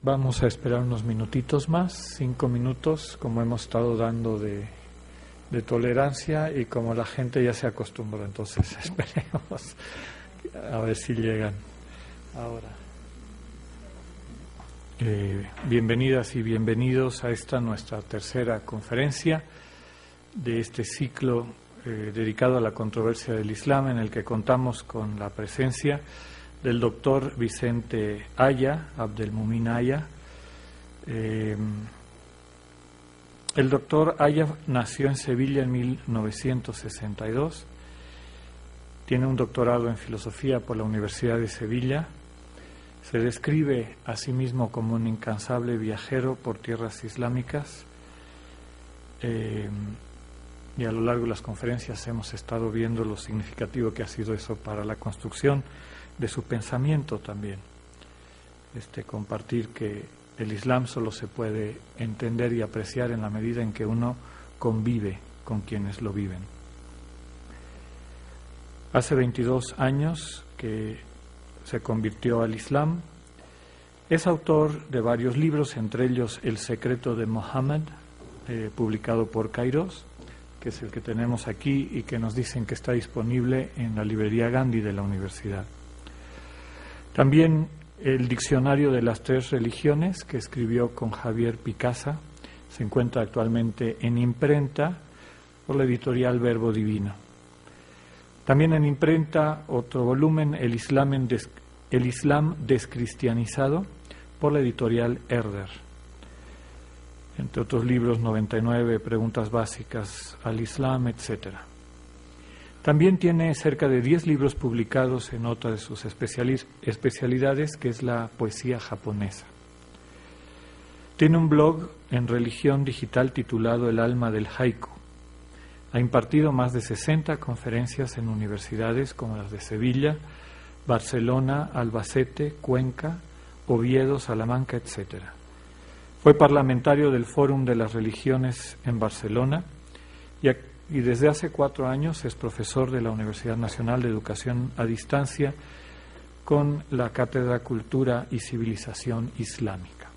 Vamos a esperar unos minutitos más, 5 minutos, como hemos estado dando de tolerancia y como la gente ya se acostumbró, entonces esperemos a ver si llegan ahora. Bienvenidas y bienvenidos a esta nuestra tercera conferencia de este ciclo dedicado a la controversia del Islam, en el que contamos con la presencia del doctor Vicente Aya, Abdelmumin Aya. El doctor Aya nació en Sevilla en 1962, tiene un doctorado en filosofía por la Universidad de Sevilla, se describe a sí mismo como un incansable viajero por tierras islámicas, y a lo largo de las conferencias hemos estado viendo lo significativo que ha sido eso para la construcción de su pensamiento también. Compartir que el Islam solo se puede entender y apreciar en la medida en que uno convive con quienes lo viven. Hace 22 años que se convirtió al Islam. Es autor de varios libros, entre ellos El secreto de Mohammed, publicado por Kairos, que es el que tenemos aquí y que nos dicen que está disponible en la librería Gandhi de la universidad. También el Diccionario de las Tres Religiones, que escribió con Javier Picasa, se encuentra actualmente en imprenta por la editorial Verbo Divino. También en imprenta otro volumen, El Islam descristianizado, por la editorial Herder. Entre otros libros, 99 preguntas básicas al Islam, etc. También tiene cerca de 10 libros publicados en otra de sus especialidades, que es la poesía japonesa. Tiene un blog en religión digital titulado El alma del haiku. Ha impartido más de 60 conferencias en universidades como las de Sevilla, Barcelona, Albacete, Cuenca, Oviedo, Salamanca, etc. Fue parlamentario del Fórum de las Religiones en Barcelona y desde hace 4 años es profesor de la Universidad Nacional de Educación a Distancia con la Cátedra Cultura y Civilización Islámica.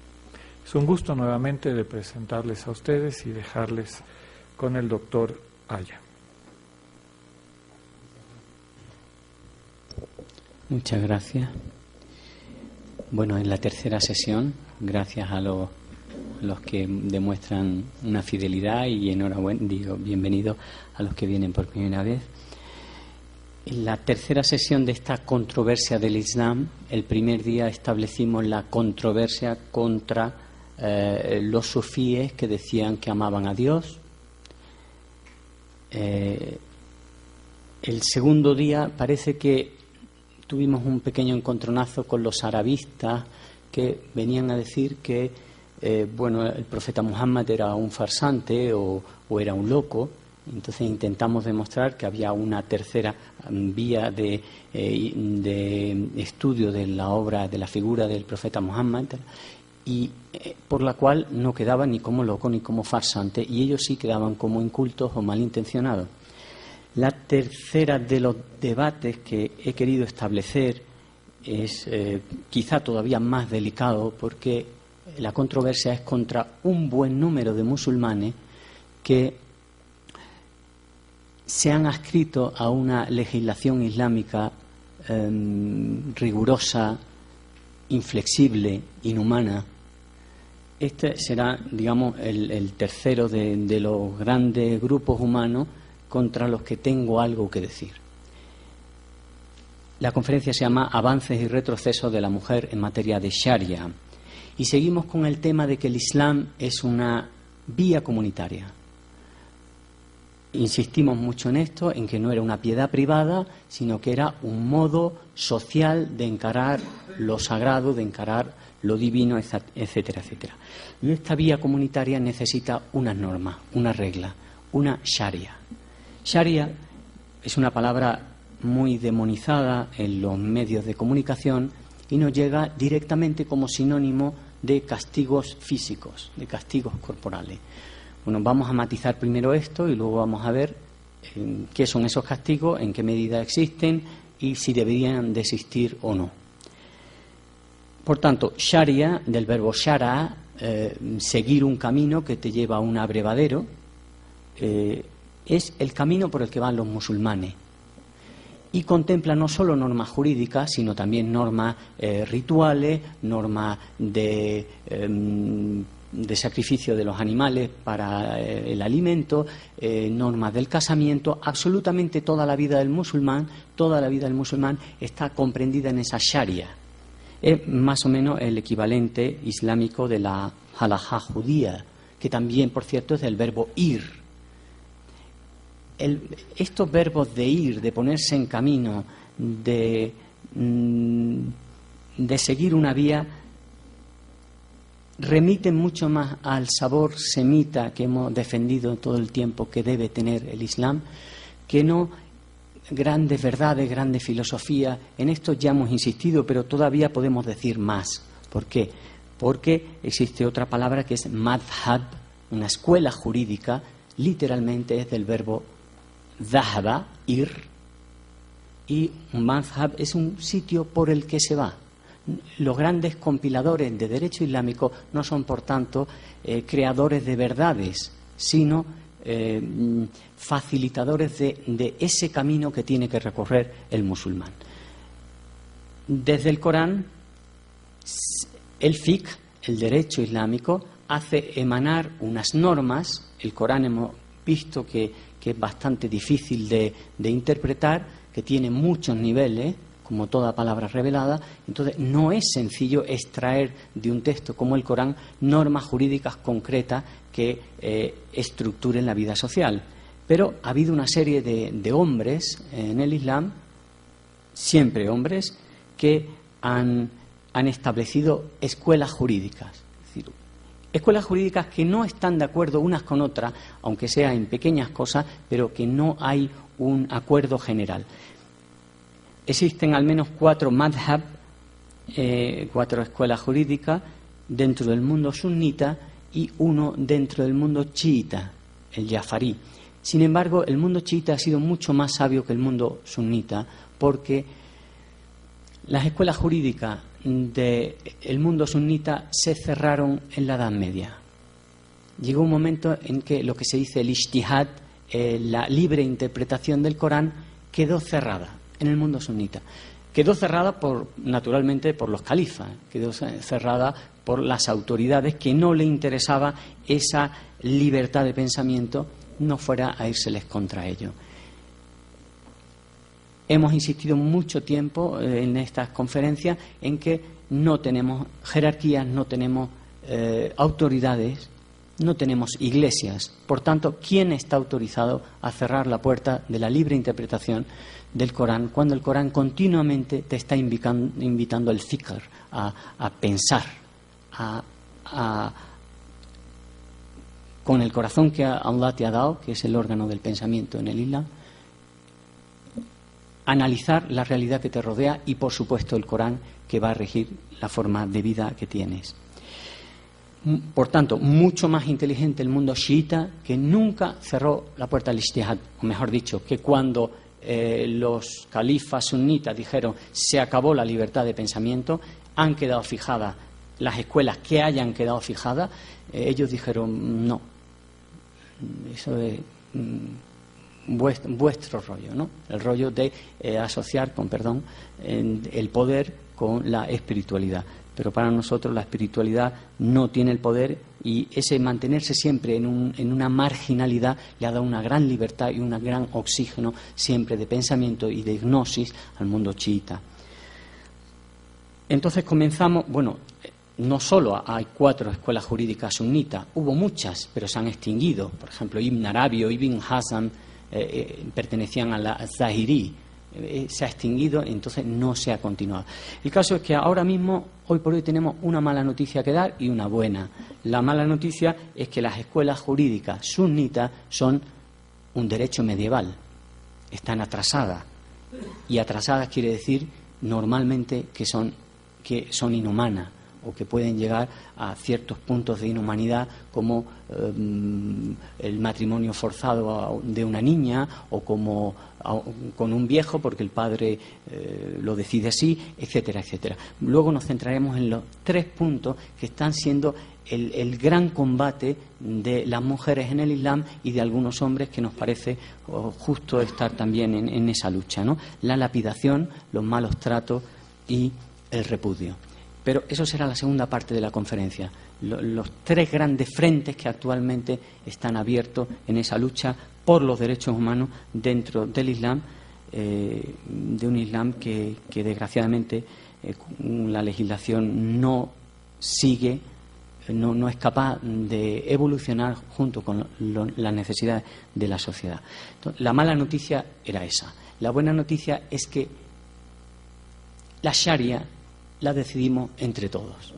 Es un gusto nuevamente de presentarles a ustedes y dejarles con el doctor Aya. Muchas gracias. Bueno, en la tercera sesión, gracias a los que demuestran una fidelidad y bienvenido a los que vienen por primera vez. En la tercera sesión de esta controversia del Islam, el primer día establecimos la controversia contra los sufíes que decían que amaban a Dios. El segundo día parece que tuvimos un pequeño encontronazo con los arabistas que venían a decir que el profeta Muhammad era un farsante o era un loco. Entonces intentamos demostrar que había una tercera vía de estudio de la obra, de la figura del profeta Muhammad, y por la cual no quedaba ni como loco ni como farsante, y ellos sí quedaban como incultos o malintencionados. La tercera de los debates que he querido establecer es quizá todavía más delicado, porque la controversia es contra un buen número de musulmanes que se han adscrito a una legislación islámica rigurosa, inflexible, inhumana. Este será, digamos, el tercero de los grandes grupos humanos contra los que tengo algo que decir. La conferencia se llama Avances y retrocesos de la mujer en materia de Sharia, y seguimos con el tema de que el Islam es una vía comunitaria. Insistimos mucho en esto, en que no era una piedad privada, sino que era un modo social de encarar lo sagrado, de encarar lo divino, etcétera, etcétera. Y esta vía comunitaria necesita unas normas, una regla, una Sharia. Sharia es una palabra muy demonizada en los medios de comunicación y nos llega directamente como sinónimo de castigos físicos, de castigos corporales. Bueno, vamos a matizar primero esto y luego vamos a ver qué son esos castigos, en qué medida existen y si deberían de existir o no. Por tanto, sharia, del verbo shara, seguir un camino que te lleva a un abrevadero, es el camino por el que van los musulmanes. Y contempla no solo normas jurídicas, sino también normas rituales, normas de sacrificio de los animales para el alimento, normas del casamiento. Absolutamente toda la vida del musulmán está comprendida en esa sharia. Es más o menos el equivalente islámico de la halajá judía, que también, por cierto, es del verbo ir. Estos verbos de ir, de ponerse en camino, de seguir una vía, remiten mucho más al sabor semita que hemos defendido todo el tiempo que debe tener el Islam, que no grandes verdades, grandes filosofías. En esto ya hemos insistido, pero todavía podemos decir más. ¿Por qué? Porque existe otra palabra que es madhab, una escuela jurídica, literalmente es del verbo dhahaba, ir, y un madhab es un sitio por el que se va. Los grandes compiladores de derecho islámico no son, por tanto, creadores de verdades, sino facilitadores de ese camino que tiene que recorrer el musulmán. Desde el Corán, el fiqh, el derecho islámico, hace emanar unas normas. El Corán hemos visto que es bastante difícil de interpretar, que tiene muchos niveles, como toda palabra revelada. Entonces no es sencillo extraer de un texto como el Corán normas jurídicas concretas que estructuren la vida social. Pero ha habido una serie de hombres en el Islam, siempre hombres, que han establecido escuelas jurídicas. Es decir, escuelas jurídicas que no están de acuerdo unas con otras, aunque sea en pequeñas cosas, pero que no hay un acuerdo general. Existen al menos 4 madhab, 4 escuelas jurídicas dentro del mundo sunita y 1 dentro del mundo chiita, el jafarí. Sin embargo, el mundo chiita ha sido mucho más sabio que el mundo sunita, porque las escuelas jurídicas del mundo sunita se cerraron en la Edad Media. Llegó un momento en que lo que se dice el ijtihad, la libre interpretación del Corán, quedó cerrada en el mundo sunita. Quedó cerrada naturalmente por los califas, quedó cerrada por las autoridades, que no le interesaba esa libertad de pensamiento, no fuera a írseles contra ello. Hemos insistido mucho tiempo en estas conferencias en que no tenemos jerarquías, no tenemos autoridades, no tenemos iglesias. Por tanto, ¿quién está autorizado a cerrar la puerta de la libre interpretación del Corán cuando el Corán continuamente te está invitando al fikr, a pensar, con el corazón que Allah te ha dado, que es el órgano del pensamiento en el Islam, analizar la realidad que te rodea y, por supuesto, el Corán, que va a regir la forma de vida que tienes. Por tanto, mucho más inteligente el mundo chiita, que nunca cerró la puerta al ijtihad, o mejor dicho, que cuando los califas sunitas dijeron se acabó la libertad de pensamiento, han quedado fijadas las escuelas que hayan quedado fijadas, ellos dijeron no, eso es vuestro rollo, ¿no? El rollo de asociar, con perdón, el poder con la espiritualidad. Pero para nosotros la espiritualidad no tiene el poder, y ese mantenerse siempre en una marginalidad le ha dado una gran libertad y un gran oxígeno siempre de pensamiento y de gnosis al mundo chiita. Entonces comenzamos, no solo hay 4 escuelas jurídicas sunitas, hubo muchas, pero se han extinguido. Por ejemplo, Ibn Arabi o Ibn Hazm pertenecían a la Zahiri. Se ha extinguido, entonces no se ha continuado. El caso es que ahora mismo, hoy por hoy, tenemos una mala noticia que dar y una buena. La mala noticia es que las escuelas jurídicas sunitas son un derecho medieval, están atrasadas, y atrasadas quiere decir normalmente que son inhumanas o que pueden llegar a ciertos puntos de inhumanidad, como el matrimonio forzado de una niña, o como con un viejo porque el padre lo decide así, etcétera, etcétera. Luego nos centraremos en los 3 puntos que están siendo el gran combate de las mujeres en el Islam y de algunos hombres, que nos parece justo estar también en esa lucha, ¿no? La lapidación, los malos tratos y el repudio. Pero eso será la segunda parte de la conferencia. Los 3 grandes frentes que actualmente están abiertos en esa lucha por los derechos humanos dentro del Islam, de un Islam que desgraciadamente la legislación no sigue, no es capaz de evolucionar junto con las necesidades de la sociedad. Entonces, la mala noticia era esa. La buena noticia es que la Sharia la decidimos entre todos,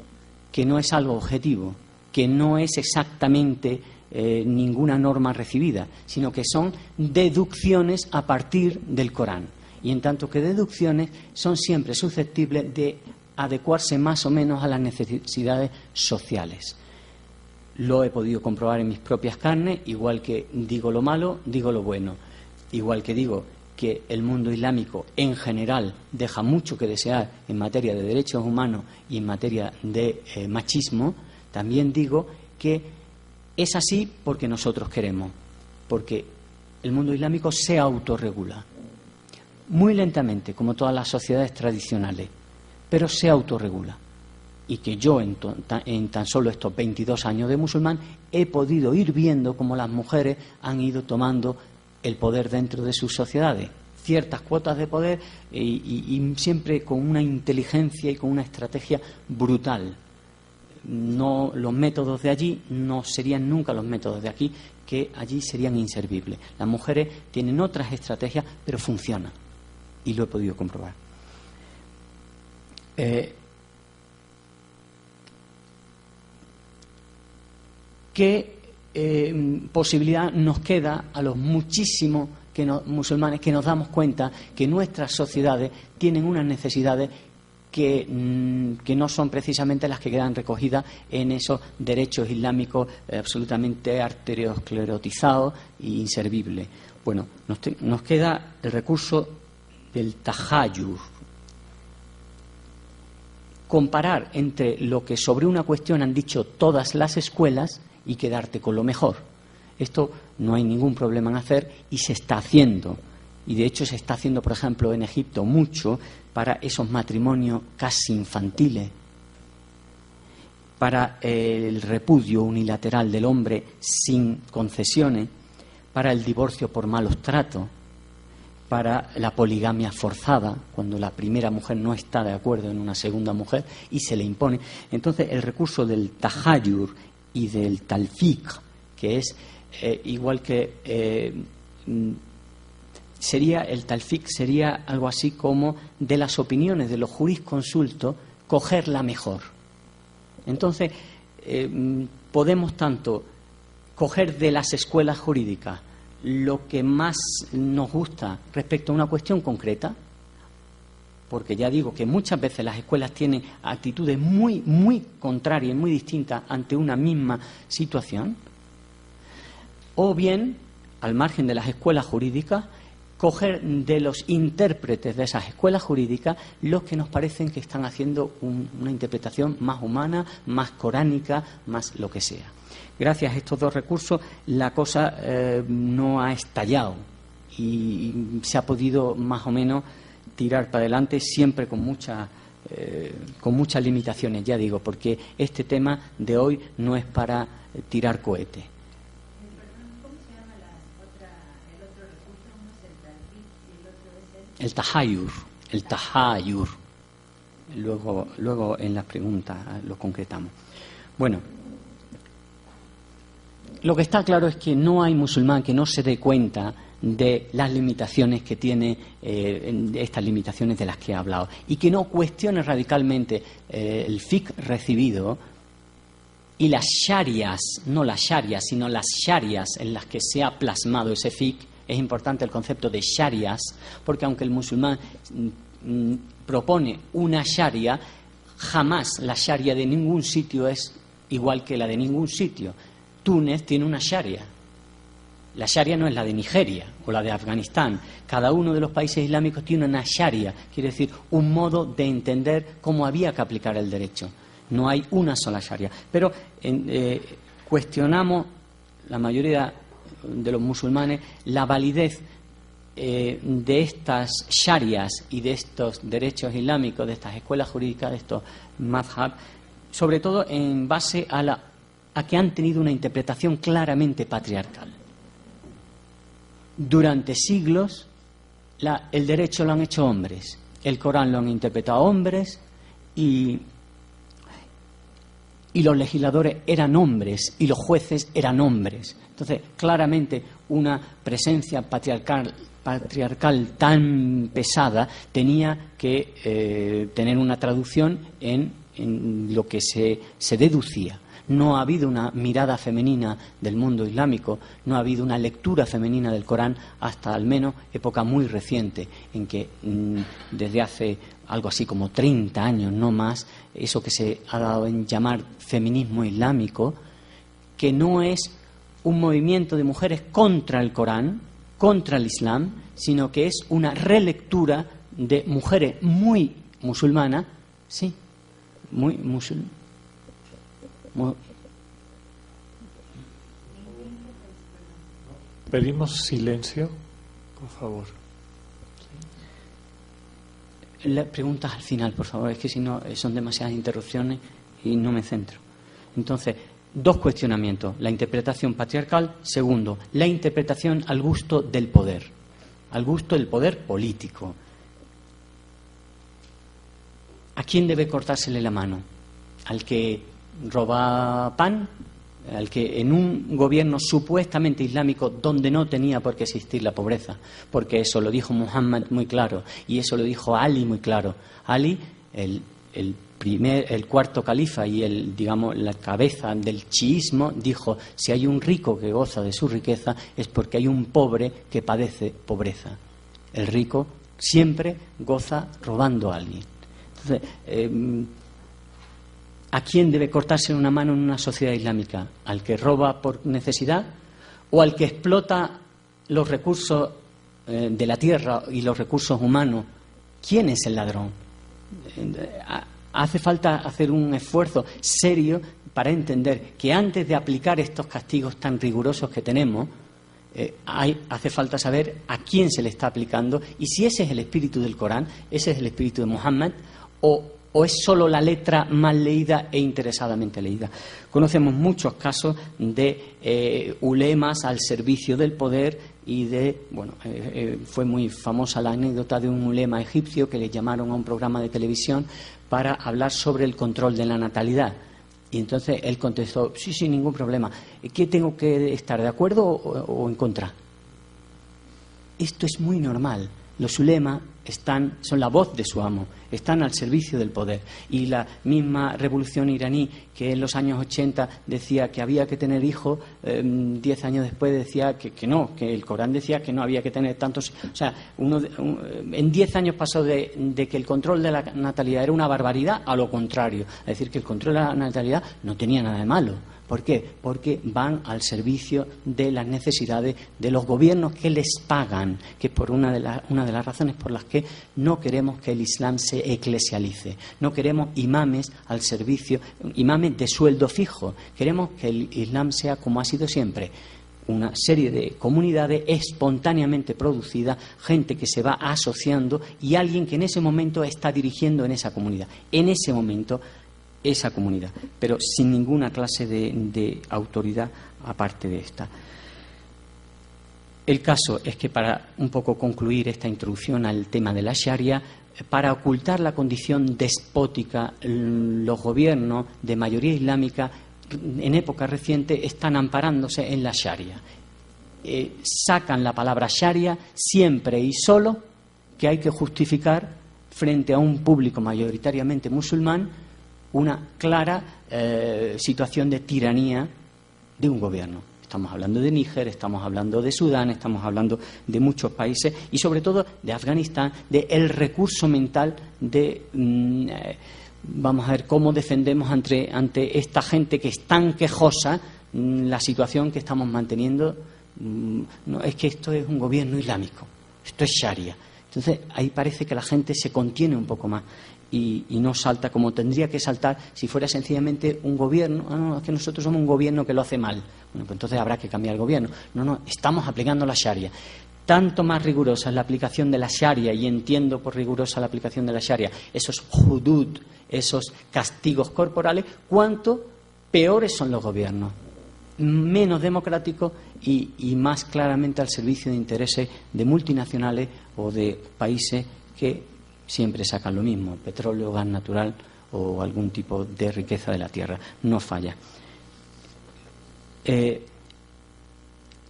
que no es algo objetivo, que no es exactamente ninguna norma recibida, sino que son deducciones a partir del Corán. Y en tanto que deducciones son siempre susceptibles de adecuarse más o menos a las necesidades sociales. Lo he podido comprobar en mis propias carnes, igual que digo lo malo, digo lo bueno. Igual que digo que el mundo islámico en general deja mucho que desear en materia de derechos humanos y en materia de machismo, también digo que es así porque nosotros queremos, porque el mundo islámico se autorregula, muy lentamente, como todas las sociedades tradicionales, pero se autorregula. Y que yo en tan solo estos 22 años de musulmán he podido ir viendo cómo las mujeres han ido tomando el poder dentro de sus sociedades, ciertas cuotas de poder, y siempre con una inteligencia y con una estrategia brutal. No, los métodos de allí no serían nunca los métodos de aquí, que allí serían inservibles. Las mujeres tienen otras estrategias, pero funcionan, y lo he podido comprobar. ¿Qué posibilidad nos queda a los muchísimos musulmanes que nos damos cuenta que nuestras sociedades tienen unas necesidades que no son precisamente las que quedan recogidas en esos derechos islámicos absolutamente arteriosclerotizados e inservibles? Bueno, nos queda el recurso del tahayur. Comparar entre lo que sobre una cuestión han dicho todas las escuelas y quedarte con lo mejor. Esto no hay ningún problema en hacer y se está haciendo. Y de hecho se está haciendo, por ejemplo, en Egipto mucho para esos matrimonios casi infantiles, para el repudio unilateral del hombre sin concesiones, para el divorcio por malos tratos, para la poligamia forzada, cuando la primera mujer no está de acuerdo en una segunda mujer y se le impone. Entonces, el recurso del tahayur y del talfiq, que es igual que el talfiq sería algo así como de las opiniones de los jurisconsultos coger la mejor. Entonces, podemos tanto coger de las escuelas jurídicas lo que más nos gusta respecto a una cuestión concreta, porque ya digo que muchas veces las escuelas tienen actitudes muy, muy contrarias, muy distintas ante una misma situación, o bien, al margen de las escuelas jurídicas, coger de los intérpretes de esas escuelas jurídicas los que nos parecen que están haciendo una interpretación más humana, más coránica, más lo que sea. Gracias a estos 2 recursos la cosa no ha estallado y se ha podido más o menos tirar para adelante, siempre con muchas limitaciones, ya digo, porque este tema de hoy no es para tirar cohetes. ¿Cómo se llama el otro recurso? Uno es el talfiq y el otro es El tahayur. El tahayur. Luego en las preguntas lo concretamos. Bueno, lo que está claro es que no hay musulmán que no se dé cuenta de las limitaciones que tiene, estas limitaciones de las que he hablado, y que no cuestione radicalmente el fiqh recibido y las sharias, no las sharias, sino las sharias en las que se ha plasmado ese fiqh. Es importante el concepto de sharias, porque aunque el musulmán propone una sharia, Jamás la sharia de ningún sitio es igual que la de ningún sitio. Túnez tiene una sharia. La sharia no es la de Nigeria o la de Afganistán. Cada uno de los países islámicos tiene una sharia, quiere decir un modo de entender cómo había que aplicar el derecho. No hay una sola sharia. Pero cuestionamos, la mayoría de los musulmanes, la validez de estas sharias y de estos derechos islámicos, de estas escuelas jurídicas, de estos madhab, sobre todo en base a que han tenido una interpretación claramente patriarcal. Durante siglos el derecho lo han hecho hombres, el Corán lo han interpretado hombres y los legisladores eran hombres y los jueces eran hombres. Entonces, claramente una presencia patriarcal tan pesada tenía que tener una traducción en lo que se deducía. No ha habido una mirada femenina del mundo islámico, no ha habido una lectura femenina del Corán hasta al menos época muy reciente, en que desde hace algo así como 30 años, no más, eso que se ha dado en llamar feminismo islámico, que no es un movimiento de mujeres contra el Corán, contra el Islam, sino que es una relectura de mujeres muy musulmanas, sí, muy musulmanas. Pedimos silencio, por favor. Preguntas al final, por favor, es que si no son demasiadas interrupciones y no me centro. Entonces, dos cuestionamientos: la interpretación patriarcal. Segundo, la interpretación al gusto del poder, al gusto del poder político. ¿A quién debe cortársele la mano? ¿Al que roba pan? ¿Al que en un gobierno supuestamente islámico donde no tenía por qué existir la pobreza? Porque eso lo dijo Muhammad muy claro y eso lo dijo Ali muy claro. Ali, el cuarto califa y la cabeza del chiismo, dijo: si hay un rico que goza de su riqueza es porque hay un pobre que padece pobreza. El rico siempre goza robando a alguien. Entonces, ¿a quién debe cortarse una mano en una sociedad islámica? ¿Al que roba por necesidad o al que explota los recursos de la tierra y los recursos humanos? ¿Quién es el ladrón? Hace falta hacer un esfuerzo serio para entender que antes de aplicar estos castigos tan rigurosos que tenemos, hace falta saber a quién se le está aplicando y si ese es el espíritu del Corán, ese es el espíritu de Muhammad o es solo la letra mal leída e interesadamente leída. Conocemos muchos casos de ulemas al servicio del poder y fue muy famosa la anécdota de un ulema egipcio que le llamaron a un programa de televisión para hablar sobre el control de la natalidad. Y entonces él contestó: sí, ningún problema. ¿Qué tengo que estar, de acuerdo o en contra? Esto es muy normal. Los ulemas son la voz de su amo, están al servicio del poder. Y la misma revolución iraní, que en los años 80 decía que había que tener hijos, 10 años después decía que no, que el Corán decía que no había que tener tantos. O sea, en 10 años pasó de que el control de la natalidad era una barbaridad a lo contrario. Es decir, que el control de la natalidad no tenía nada de malo. ¿Por qué? Porque van al servicio de las necesidades de los gobiernos que les pagan, que es por una de las razones por las que no queremos que el Islam se eclesialice. No queremos imames al servicio, imames de sueldo fijo. Queremos que el Islam sea como ha sido siempre: una serie de comunidades espontáneamente producidas, gente que se va asociando y alguien que en ese momento está dirigiendo en esa comunidad. En ese momento esa comunidad, pero sin ninguna clase de autoridad aparte de esta. El caso es que, para un poco concluir esta introducción al tema de la Sharia, para ocultar la condición despótica, los gobiernos de mayoría islámica en época reciente están amparándose en la Sharia. Sacan la palabra Sharia siempre y solo que hay que justificar frente a un público mayoritariamente musulmán una clara situación de tiranía de un gobierno. Estamos hablando de Níger, estamos hablando de Sudán, estamos hablando de muchos países y sobre todo de Afganistán, del recurso mental de vamos a ver cómo defendemos ante esta gente que es tan quejosa la situación que estamos manteniendo. No, es que esto es un gobierno islámico, esto es Sharia. Entonces ahí parece que la gente se contiene un poco más y no salta como tendría que saltar si fuera sencillamente un gobierno. No, es que nosotros somos un gobierno que lo hace mal. Bueno, pues entonces habrá que cambiar el gobierno. No, estamos aplicando la Sharia. Tanto más rigurosa es la aplicación de la Sharia, y entiendo por rigurosa la aplicación de la Sharia esos hudud, esos castigos corporales, cuanto peores son los gobiernos, menos democráticos y más claramente al servicio de intereses de multinacionales o de países que siempre sacan lo mismo, petróleo, gas natural o algún tipo de riqueza de la tierra. No falla.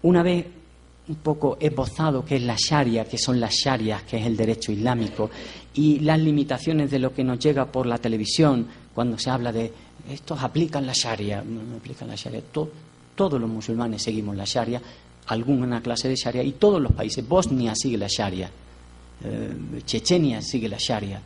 Una vez un poco esbozado qué es la Sharia, qué son las Sharias, que es el derecho islámico, y las limitaciones de lo que nos llega por la televisión cuando se habla de estos aplican la Sharia, no aplican la Sharia. Todos los musulmanes seguimos la Sharia, alguna clase de Sharia, y todos los países. Bosnia sigue la Sharia, Chechenia sigue la Sharia,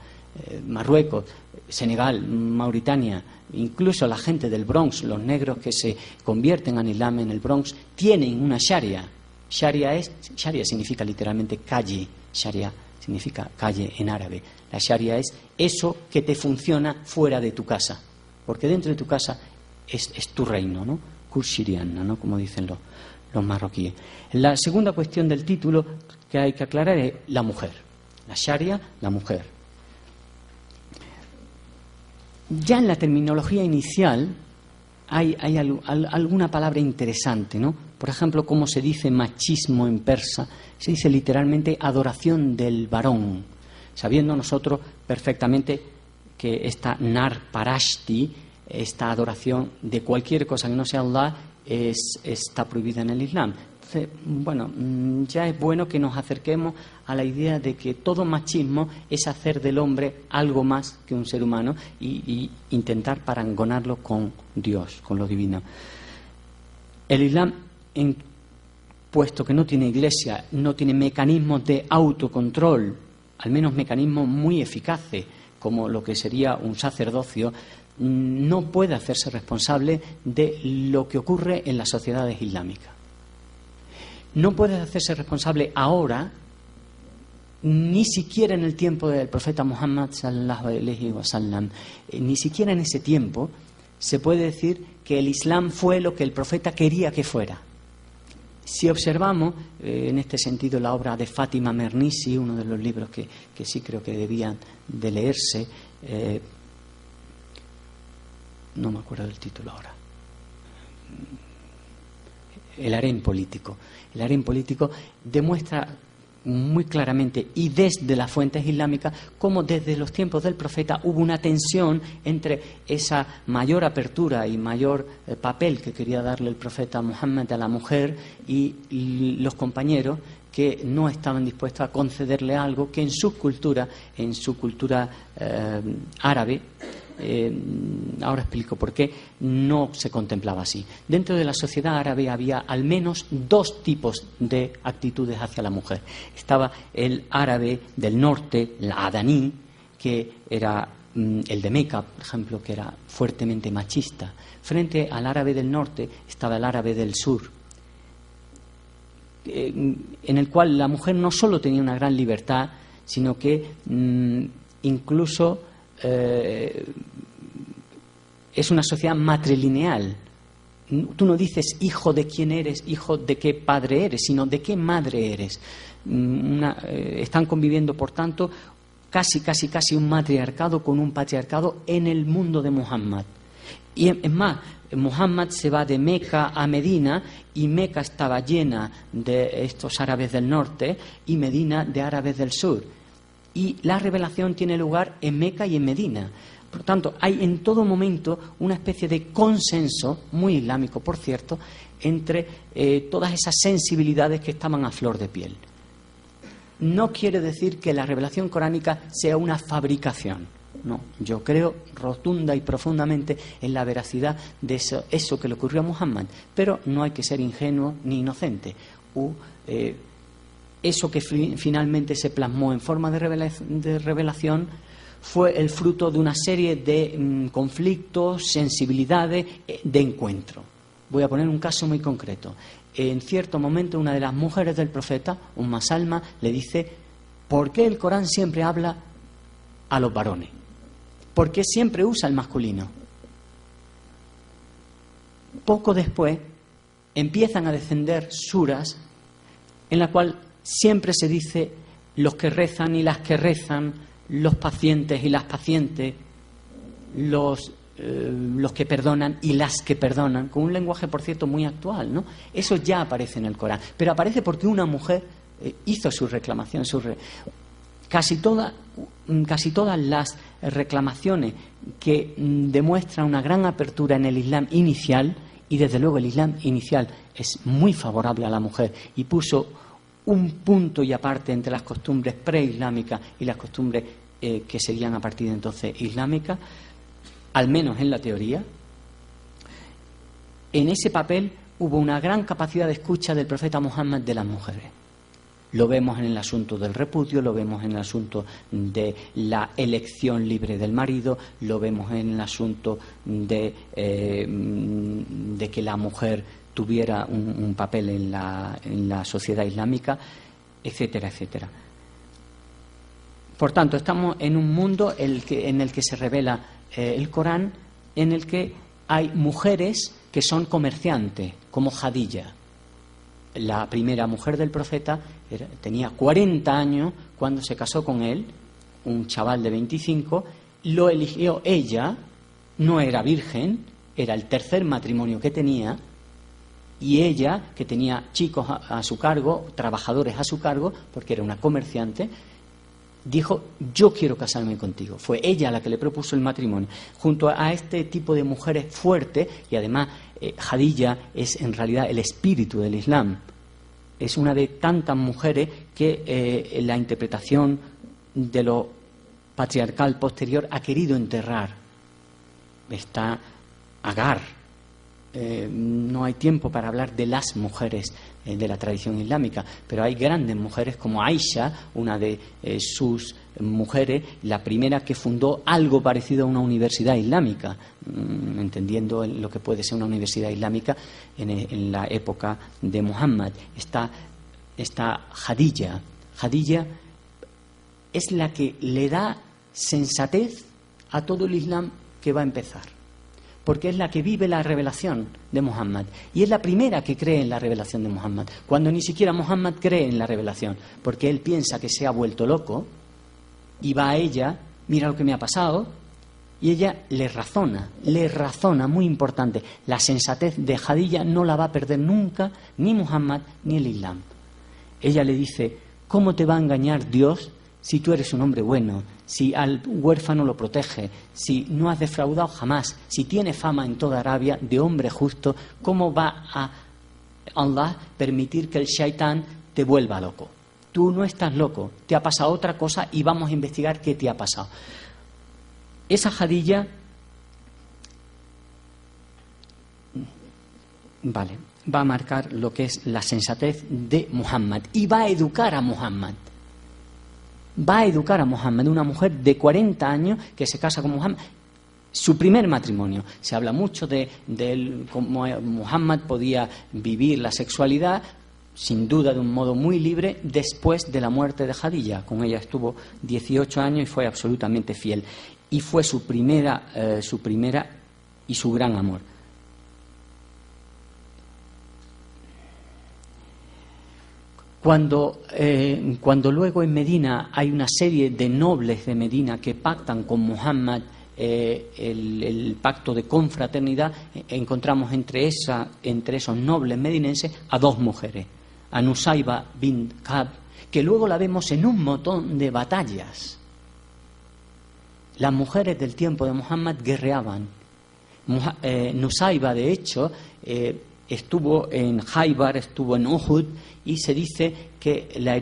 Marruecos, Senegal, Mauritania, incluso la gente del Bronx, los negros que se convierten al Islam en el Bronx, tienen una Sharia. Sharia significa literalmente calle. Sharia significa calle en árabe. La Sharia es eso que te funciona fuera de tu casa, porque dentro de tu casa es tu reino, ¿no? Kurshiriana, ¿no? Como dicen los marroquíes. La segunda cuestión del título que hay que aclarar es la mujer. La Sharia, la mujer. Ya en la terminología inicial hay alguna palabra interesante, ¿no? Por ejemplo, como se dice machismo en persa, se dice literalmente adoración del varón, sabiendo nosotros perfectamente que esta nar parashti, esta adoración de cualquier cosa que no sea Allah, está prohibida en el Islam. Entonces, bueno, ya es bueno que nos acerquemos a la idea de que todo machismo es hacer del hombre algo más que un ser humano y intentar parangonarlo con Dios, con lo divino. El Islam, puesto que no tiene iglesia, no tiene mecanismos de autocontrol, al menos mecanismos muy eficaces, como lo que sería un sacerdocio, no puede hacerse responsable de lo que ocurre en las sociedades islámicas. No puede hacerse responsable ahora, ni siquiera en el tiempo del profeta Muhammad sallallahu alaihi wasallam, ni siquiera en ese tiempo se puede decir que el Islam fue lo que el profeta quería que fuera. Si observamos, en este sentido, la obra de Fátima Mernissi, uno de los libros que sí creo que debían de leerse, no me acuerdo del título ahora, El harén político. El harén político demuestra muy claramente y desde las fuentes islámicas cómo desde los tiempos del profeta hubo una tensión entre esa mayor apertura y mayor papel que quería darle el profeta Muhammad a la mujer y los compañeros que no estaban dispuestos a concederle algo que en su cultura árabe, ahora explico por qué, no se contemplaba así. Dentro de la sociedad árabe había al menos dos tipos de actitudes hacia la mujer. Estaba el árabe del norte, el adaní, que era el de Meca, por ejemplo, que era fuertemente machista. Frente al árabe del norte estaba el árabe del sur, en el cual la mujer no solo tenía una gran libertad, sino que incluso es una sociedad matrilineal. Tú no dices hijo de quién eres, hijo de qué padre eres, sino de qué madre eres. Están conviviendo, por tanto, casi un matriarcado con un patriarcado en el mundo de Muhammad. Y es más, Muhammad se va de Meca a Medina y Meca estaba llena de estos árabes del norte y Medina de árabes del sur. Y la revelación tiene lugar en Meca y en Medina. Por tanto, hay en todo momento una especie de consenso, muy islámico por cierto, entre todas esas sensibilidades que estaban a flor de piel. No quiere decir que la revelación coránica sea una fabricación. No, yo creo rotunda y profundamente en la veracidad de eso que le ocurrió a Muhammad, pero no hay que ser ingenuo ni inocente. Eso que finalmente se plasmó en forma de revelación fue el fruto de una serie de conflictos, sensibilidades, de encuentro. Voy a poner un caso muy concreto. En cierto momento una de las mujeres del profeta, Salma, le dice: ¿por qué el Corán siempre habla a los varones? ¿Por qué siempre usa el masculino? Poco después empiezan a descender suras en la cual siempre se dice los que rezan y las que rezan, los pacientes y las pacientes, los que perdonan y las que perdonan, con un lenguaje, por cierto, muy actual, ¿no? Eso ya aparece en el Corán, pero aparece porque una mujer hizo su reclamación. Casi todas las reclamaciones que demuestran una gran apertura en el Islam inicial, y desde luego el Islam inicial es muy favorable a la mujer y puso un punto y aparte entre las costumbres preislámicas y las costumbres que serían a partir de entonces islámicas, al menos en la teoría. En ese papel hubo una gran capacidad de escucha del profeta Muhammad de las mujeres. Lo vemos en el asunto del repudio, lo vemos en el asunto de la elección libre del marido, lo vemos en el asunto de que la mujer tuviera un papel en la sociedad islámica, etcétera, etcétera. Por tanto, estamos en un mundo en el que se revela el Corán, en el que hay mujeres que son comerciantes, como Jadilla. La primera mujer del profeta tenía 40 años cuando se casó con él, un chaval de 25, lo eligió ella, no era virgen, era el tercer matrimonio que tenía, y ella, que tenía chicos a su cargo, trabajadores a su cargo, porque era una comerciante, dijo: yo quiero casarme contigo. Fue ella la que le propuso el matrimonio. Junto a este tipo de mujeres fuertes, y además Jadilla es en realidad el espíritu del Islam. Es una de tantas mujeres que la interpretación de lo patriarcal posterior ha querido enterrar. Está Agar. No hay tiempo para hablar de las mujeres de la tradición islámica, pero hay grandes mujeres como Aisha, una de sus mujeres, la primera que fundó algo parecido a una universidad islámica, entendiendo lo que puede ser una universidad islámica en la época de Muhammad. Está Jadilla. Jadilla es la que le da sensatez a todo el Islam que va a empezar, porque es la que vive la revelación de Muhammad y es la primera que cree en la revelación de Muhammad, cuando ni siquiera Muhammad cree en la revelación, porque él piensa que se ha vuelto loco y va a ella: mira lo que me ha pasado, y ella le razona, muy importante. La sensatez de Jadilla no la va a perder nunca ni Muhammad ni el Islam. Ella le dice: ¿cómo te va a engañar Dios si tú eres un hombre bueno, si al huérfano lo protege, si no has defraudado jamás, si tienes fama en toda Arabia de hombre justo? ¿Cómo va a Allah permitir que el shaitán te vuelva loco? Tú no estás loco, te ha pasado otra cosa y vamos a investigar qué te ha pasado. Esa Jadilla, va a marcar lo que es la sensatez de Muhammad y va a educar a Muhammad. Va a educar a Muhammad, una mujer de 40 años que se casa con Muhammad. Su primer matrimonio. Se habla mucho de cómo Muhammad podía vivir la sexualidad, sin duda de un modo muy libre, después de la muerte de Jadilla. Con ella estuvo 18 años y fue absolutamente fiel. Y fue su primera y su gran amor. Cuando luego en Medina hay una serie de nobles de Medina que pactan con Muhammad el pacto de confraternidad, encontramos entre esos nobles medinenses a dos mujeres, a Nusayba bint Ka'b, que luego la vemos en un montón de batallas. Las mujeres del tiempo de Muhammad guerreaban. Nusayba, de hecho, estuvo en Jaibar, estuvo en Uhud, y se dice que la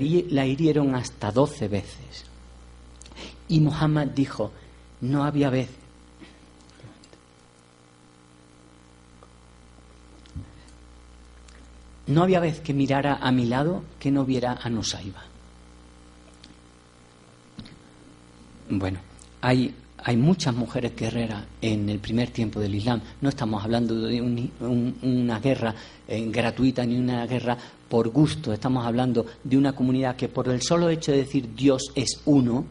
hirieron hasta 12 veces. Y Muhammad dijo: no había vez que mirara a mi lado que no viera a Nusayba. Bueno, hay muchas mujeres guerreras en el primer tiempo del Islam. No estamos hablando de una guerra gratuita ni una guerra por gusto. Estamos hablando de una comunidad que, por el solo hecho de decir Dios es uno,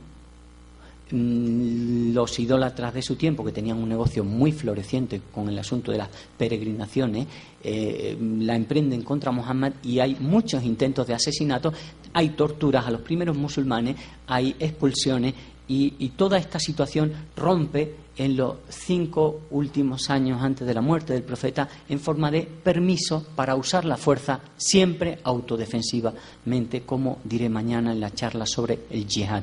los idólatras de su tiempo, que tenían un negocio muy floreciente con el asunto de las peregrinaciones, la emprenden contra Muhammad, y hay muchos intentos de asesinato, hay torturas a los primeros musulmanes, hay expulsiones, y toda esta situación rompe en los 5 últimos años antes de la muerte del profeta en forma de permiso para usar la fuerza, siempre autodefensivamente, como diré mañana en la charla sobre el yihad.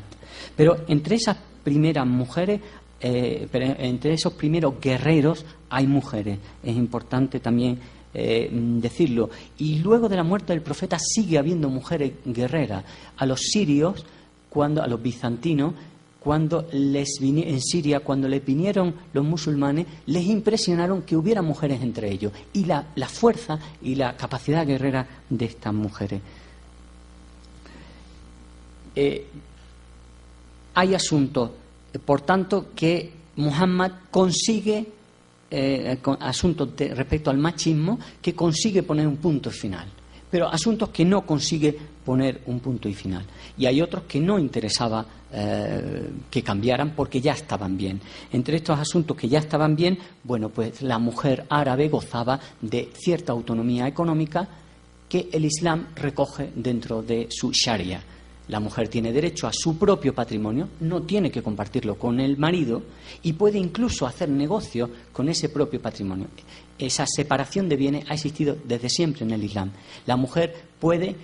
Pero entre esas primeras mujeres, entre esos primeros guerreros hay mujeres. Es importante también decirlo. Y luego de la muerte del profeta sigue habiendo mujeres guerreras. A los sirios, a los bizantinos, en Siria, cuando les vinieron los musulmanes, les impresionaron que hubiera mujeres entre ellos, y la fuerza y la capacidad guerrera de estas mujeres. Hay asuntos, por tanto, que Muhammad consigue, asuntos respecto al machismo, que consigue poner un punto final, pero asuntos que no consigue poner un punto y final. Y hay otros que no interesaba que cambiaran porque ya estaban bien. Entre estos asuntos que ya estaban bien, bueno, pues la mujer árabe gozaba de cierta autonomía económica que el Islam recoge dentro de su Sharia. La mujer tiene derecho a su propio patrimonio, no tiene que compartirlo con el marido, y puede incluso hacer negocio con ese propio patrimonio. Esa separación de bienes ha existido desde siempre en el Islam. La mujer puede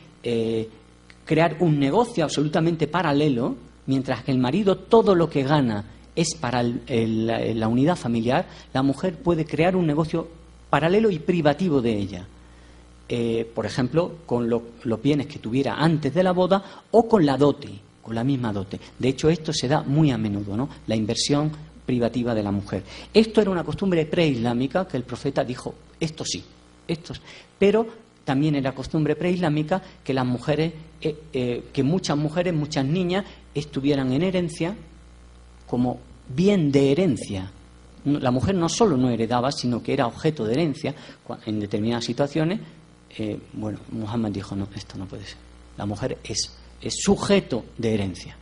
crear un negocio absolutamente paralelo, mientras que el marido todo lo que gana es para la unidad familiar. La mujer puede crear un negocio paralelo y privativo de ella. Por ejemplo, con los bienes que tuviera antes de la boda, o con la dote, con la misma dote. De hecho, esto se da muy a menudo, ¿no? La inversión privativa de la mujer. Esto era una costumbre preislámica que el profeta dijo, esto sí, pero también era costumbre preislámica que las mujeres, que muchas mujeres, muchas niñas estuvieran en herencia como bien de herencia. La mujer no solo no heredaba, sino que era objeto de herencia en determinadas situaciones. Bueno, Muhammad dijo, no, esto no puede ser. La mujer es sujeto de herencia.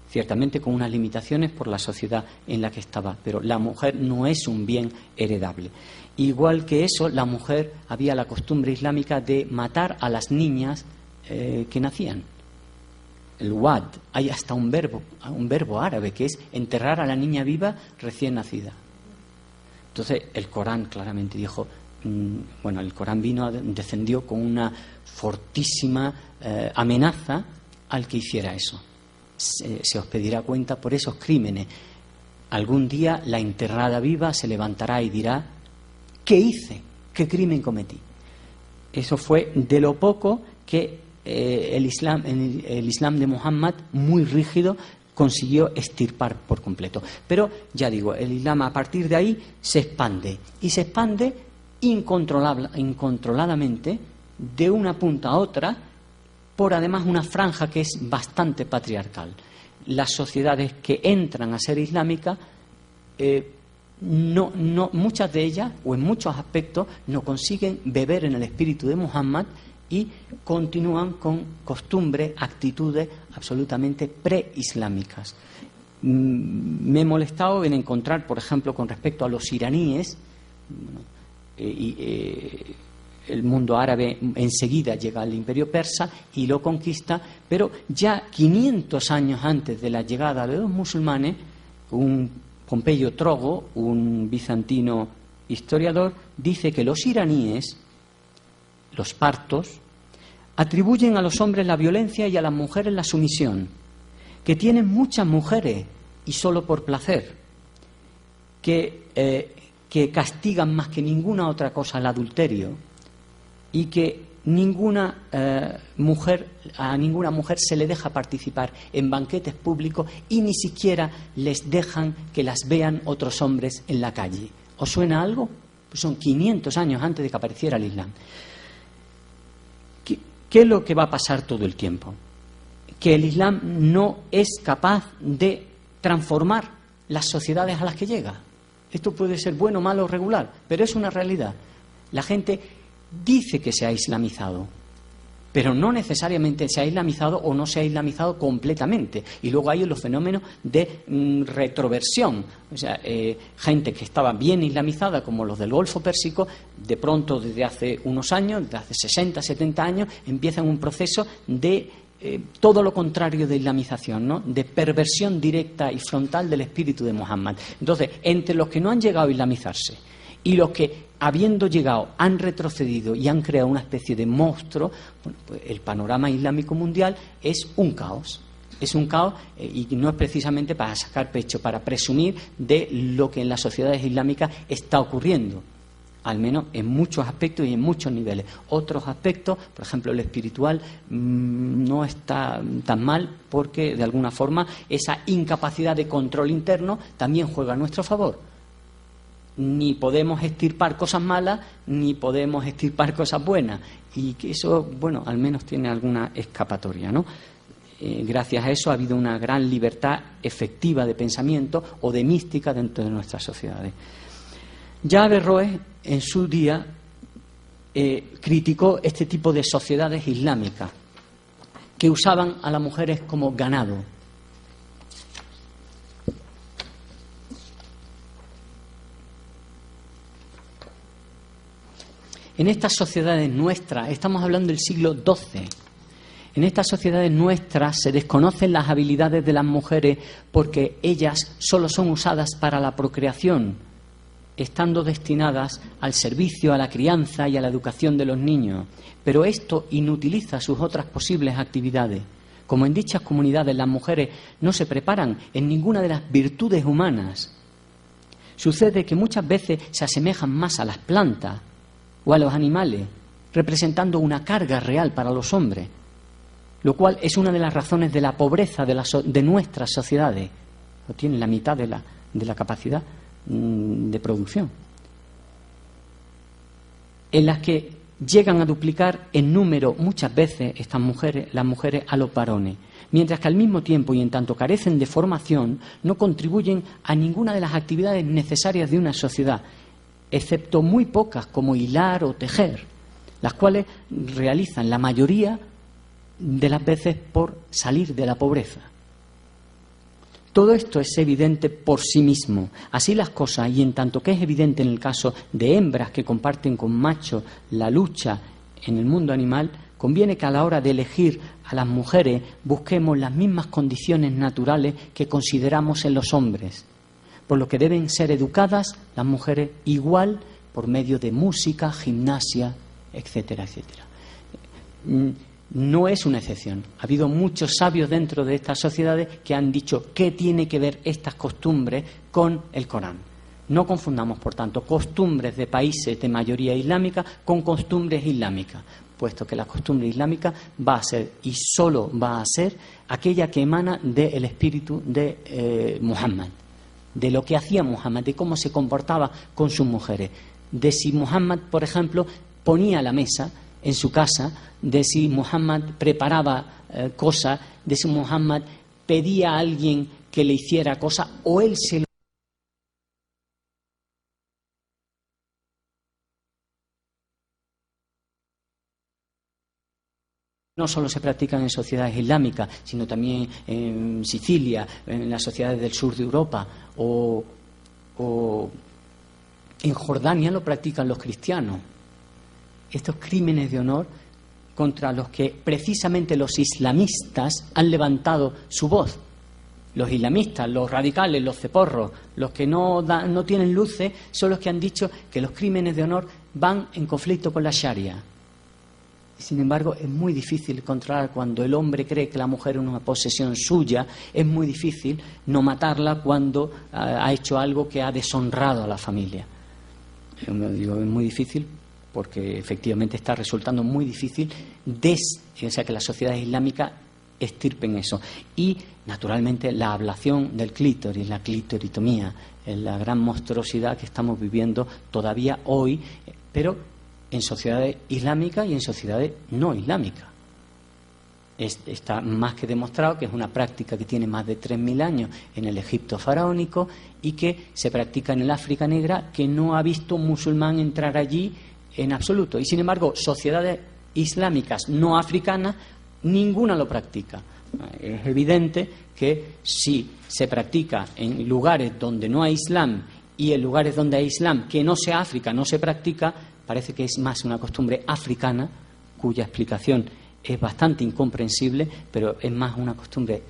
Ciertamente con unas limitaciones por la sociedad en la que estaba, pero la mujer no es un bien heredable. Igual que eso, la mujer, había la costumbre islámica de matar a las niñas que nacían. El wad, hay hasta un verbo árabe que es enterrar a la niña viva recién nacida. Entonces el Corán claramente dijo, el Corán descendió con una fortísima amenaza al que hiciera eso. Se os pedirá cuenta por esos crímenes. Algún día la enterrada viva se levantará y dirá, ¿qué hice? ¿Qué crimen cometí? Eso fue de lo poco que el Islam de Muhammad, muy rígido, consiguió extirpar por completo. Pero, ya digo, el Islam a partir de ahí se expande, y se expande incontroladamente de una punta a otra, por además una franja que es bastante patriarcal. Las sociedades que entran a ser islámicas, muchas de ellas, o en muchos aspectos, no consiguen beber en el espíritu de Muhammad y continúan con costumbres, actitudes absolutamente preislámicas. Me he molestado en encontrar, por ejemplo, con respecto a los iraníes, el mundo árabe enseguida llega al imperio persa y lo conquista, pero ya 500 años antes de la llegada de los musulmanes, un Pompeyo Trogo, un bizantino historiador, dice que los iraníes, los partos, atribuyen a los hombres la violencia y a las mujeres la sumisión, que tienen muchas mujeres y solo por placer, que castigan más que ninguna otra cosa el adulterio, y que a ninguna mujer se le deja participar en banquetes públicos, y ni siquiera les dejan que las vean otros hombres en la calle. ¿Os suena algo? Pues son 500 años antes de que apareciera el Islam. ¿Qué es lo que va a pasar todo el tiempo? Que el Islam no es capaz de transformar las sociedades a las que llega. Esto puede ser bueno, malo o regular, pero es una realidad. La gente dice que se ha islamizado, pero no necesariamente se ha islamizado o no se ha islamizado completamente. Y luego hay los fenómenos de retroversión. O sea, gente que estaba bien islamizada, como los del Golfo Pérsico, de pronto desde hace unos años, desde hace 60, 70 años, empiezan un proceso de todo lo contrario de islamización, ¿no? De perversión directa y frontal del espíritu de Muhammad. Entonces, entre los que no han llegado a islamizarse y los que, habiendo llegado, han retrocedido y han creado una especie de monstruo, bueno, pues el panorama islámico mundial es un caos. Es un caos y no es precisamente para sacar pecho, para presumir de lo que en las sociedades islámicas está ocurriendo, al menos en muchos aspectos y en muchos niveles. Otros aspectos, por ejemplo el espiritual, no está tan mal porque de alguna forma esa incapacidad de control interno también juega a nuestro favor. Ni podemos extirpar cosas malas, ni podemos extirpar cosas buenas. Y que eso, bueno, al menos tiene alguna escapatoria, ¿no? Gracias a eso ha habido una gran libertad efectiva de pensamiento o de mística dentro de nuestras sociedades. Ya Averroes, en su día, criticó este tipo de sociedades islámicas que usaban a las mujeres como ganado. En estas sociedades nuestras, estamos hablando del siglo XII, en estas sociedades nuestras se desconocen las habilidades de las mujeres porque ellas solo son usadas para la procreación, estando destinadas al servicio, a la crianza y a la educación de los niños. Pero esto inutiliza sus otras posibles actividades. Como en dichas comunidades las mujeres no se preparan en ninguna de las virtudes humanas, sucede que muchas veces se asemejan más a las plantas o a los animales, representando una carga real para los hombres, lo cual es una de las razones de la pobreza de nuestras sociedades. No tienen la mitad de la capacidad de producción, en las que llegan a duplicar en número muchas veces las mujeres a los varones, mientras que al mismo tiempo y en tanto carecen de formación no contribuyen a ninguna de las actividades necesarias de una sociedad, excepto muy pocas como hilar o tejer, las cuales realizan la mayoría de las veces por salir de la pobreza. Todo esto es evidente por sí mismo. Así las cosas, y en tanto que es evidente en el caso de hembras que comparten con machos la lucha en el mundo animal, conviene que a la hora de elegir a las mujeres busquemos las mismas condiciones naturales que consideramos en los hombres, por lo que deben ser educadas las mujeres igual por medio de música, gimnasia, etcétera, etcétera. No es una excepción. Ha habido muchos sabios dentro de estas sociedades que han dicho qué tiene que ver estas costumbres con el Corán. No confundamos, por tanto, costumbres de países de mayoría islámica con costumbres islámicas, puesto que la costumbre islámica va a ser y solo va a ser aquella que emana del espíritu de Muhammad, de lo que hacía Muhammad, de cómo se comportaba con sus mujeres, de si Muhammad, por ejemplo, ponía la mesa en su casa, de si Muhammad preparaba cosas, de si Muhammad pedía a alguien que le hiciera cosas o él se lo... No solo se practican en sociedades islámicas, sino también en Sicilia, en las sociedades del sur de Europa, o en Jordania lo practican los cristianos. Estos crímenes de honor contra los que precisamente los islamistas han levantado su voz. Los islamistas, los radicales, los ceporros, los que no tienen luces, son los que han dicho que los crímenes de honor van en conflicto con la Sharia. Sin embargo, es muy difícil controlar cuando el hombre cree que la mujer es una posesión suya, es muy difícil no matarla cuando ha hecho algo que ha deshonrado a la familia. Yo digo, es muy difícil porque efectivamente está resultando muy difícil que las sociedades islámicas extirpen eso. Y, naturalmente, la ablación del clítoris, la clitoritomía, es la gran monstruosidad que estamos viviendo todavía hoy, pero en sociedades islámicas y en sociedades no islámicas. está más que demostrado que es una práctica que tiene más de 3.000 años en el Egipto faraónico y que se practica en el África negra, que no ha visto un musulmán entrar allí en absoluto. Y sin embargo, sociedades islámicas no africanas, ninguna lo practica. Es evidente que si se practica en lugares donde no hay Islam y en lugares donde hay Islam que no sea África, no se practica, parece que es más una costumbre africana, cuya explicación es bastante incomprensible, pero es más una costumbre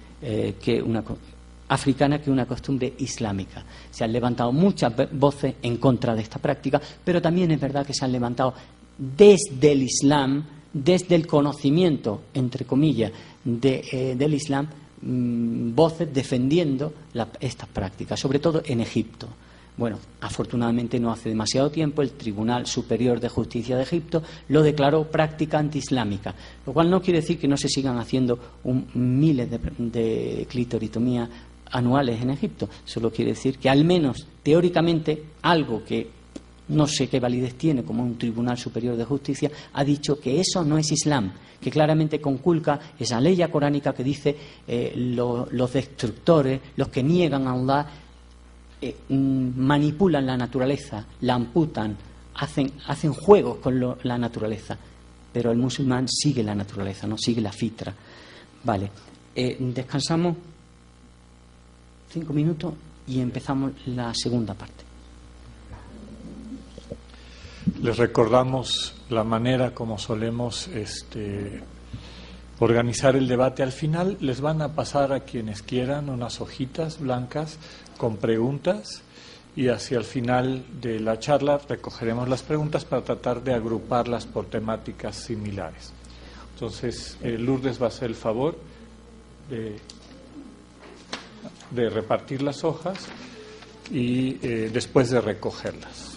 africana que una costumbre islámica. Se han levantado muchas voces en contra de esta práctica, pero también es verdad que se han levantado desde el Islam, desde el conocimiento, entre comillas, del Islam, voces defendiendo estas prácticas, sobre todo en Egipto. Bueno, afortunadamente no hace demasiado tiempo el Tribunal Superior de Justicia de Egipto lo declaró práctica antiislámica, lo cual no quiere decir que no se sigan haciendo miles de clitoritomías anuales en Egipto. Solo quiere decir que al menos teóricamente algo que no sé qué validez tiene, como un Tribunal Superior de Justicia, ha dicho que eso no es Islam, que claramente conculca esa ley coránica que dice los destructores, los que niegan a Allah, manipulan la naturaleza, la amputan, hacen juegos con la naturaleza, pero el musulmán sigue la naturaleza, no sigue la fitra. Vale, descansamos 5 minutos y empezamos la segunda parte. Les recordamos la manera como solemos organizar el debate. Al final les van a pasar a quienes quieran unas hojitas blancas con preguntas y hacia el final de la charla recogeremos las preguntas para tratar de agruparlas por temáticas similares. Entonces, Lourdes va a hacer el favor de repartir las hojas y después de recogerlas.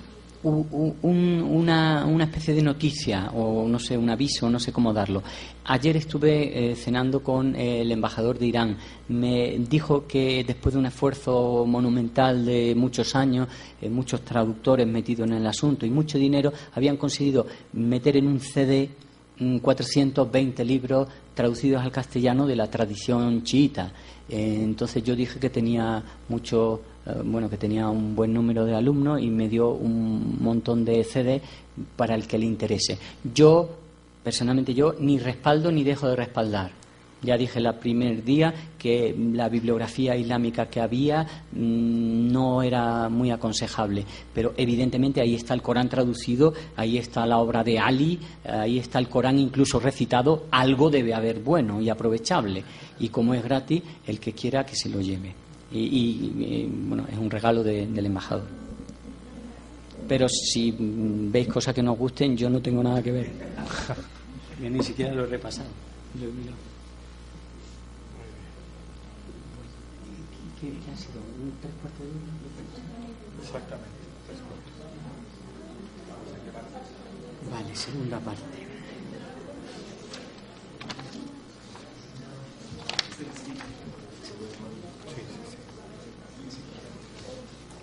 Una especie de noticia o no sé, un aviso, no sé cómo darlo. Ayer estuve cenando con el embajador de Irán. Me dijo que después de un esfuerzo monumental de muchos años, muchos traductores metidos en el asunto y mucho dinero, habían conseguido meter en un CD 420 libros traducidos al castellano de la tradición chiita. Entonces yo dije que tenía que tenía un buen número de alumnos y me dio un montón de CD para el que le interese. Personalmente ni respaldo ni dejo de respaldar. Ya dije el primer día que la bibliografía islámica que había no era muy aconsejable, pero evidentemente ahí está el Corán traducido, ahí está la obra de Ali, ahí está el Corán incluso recitado, algo debe haber bueno y aprovechable, y como es gratis, el que quiera que se lo lleve. Bueno, es un regalo del embajador. Pero si veis cosas que no os gusten, yo no tengo nada que ver. Yo ni siquiera lo he repasado. Lo he mirado. ¿Qué ha sido? ¿Un 3/4 de hora? Exactamente, 3/4. Vale, segunda parte.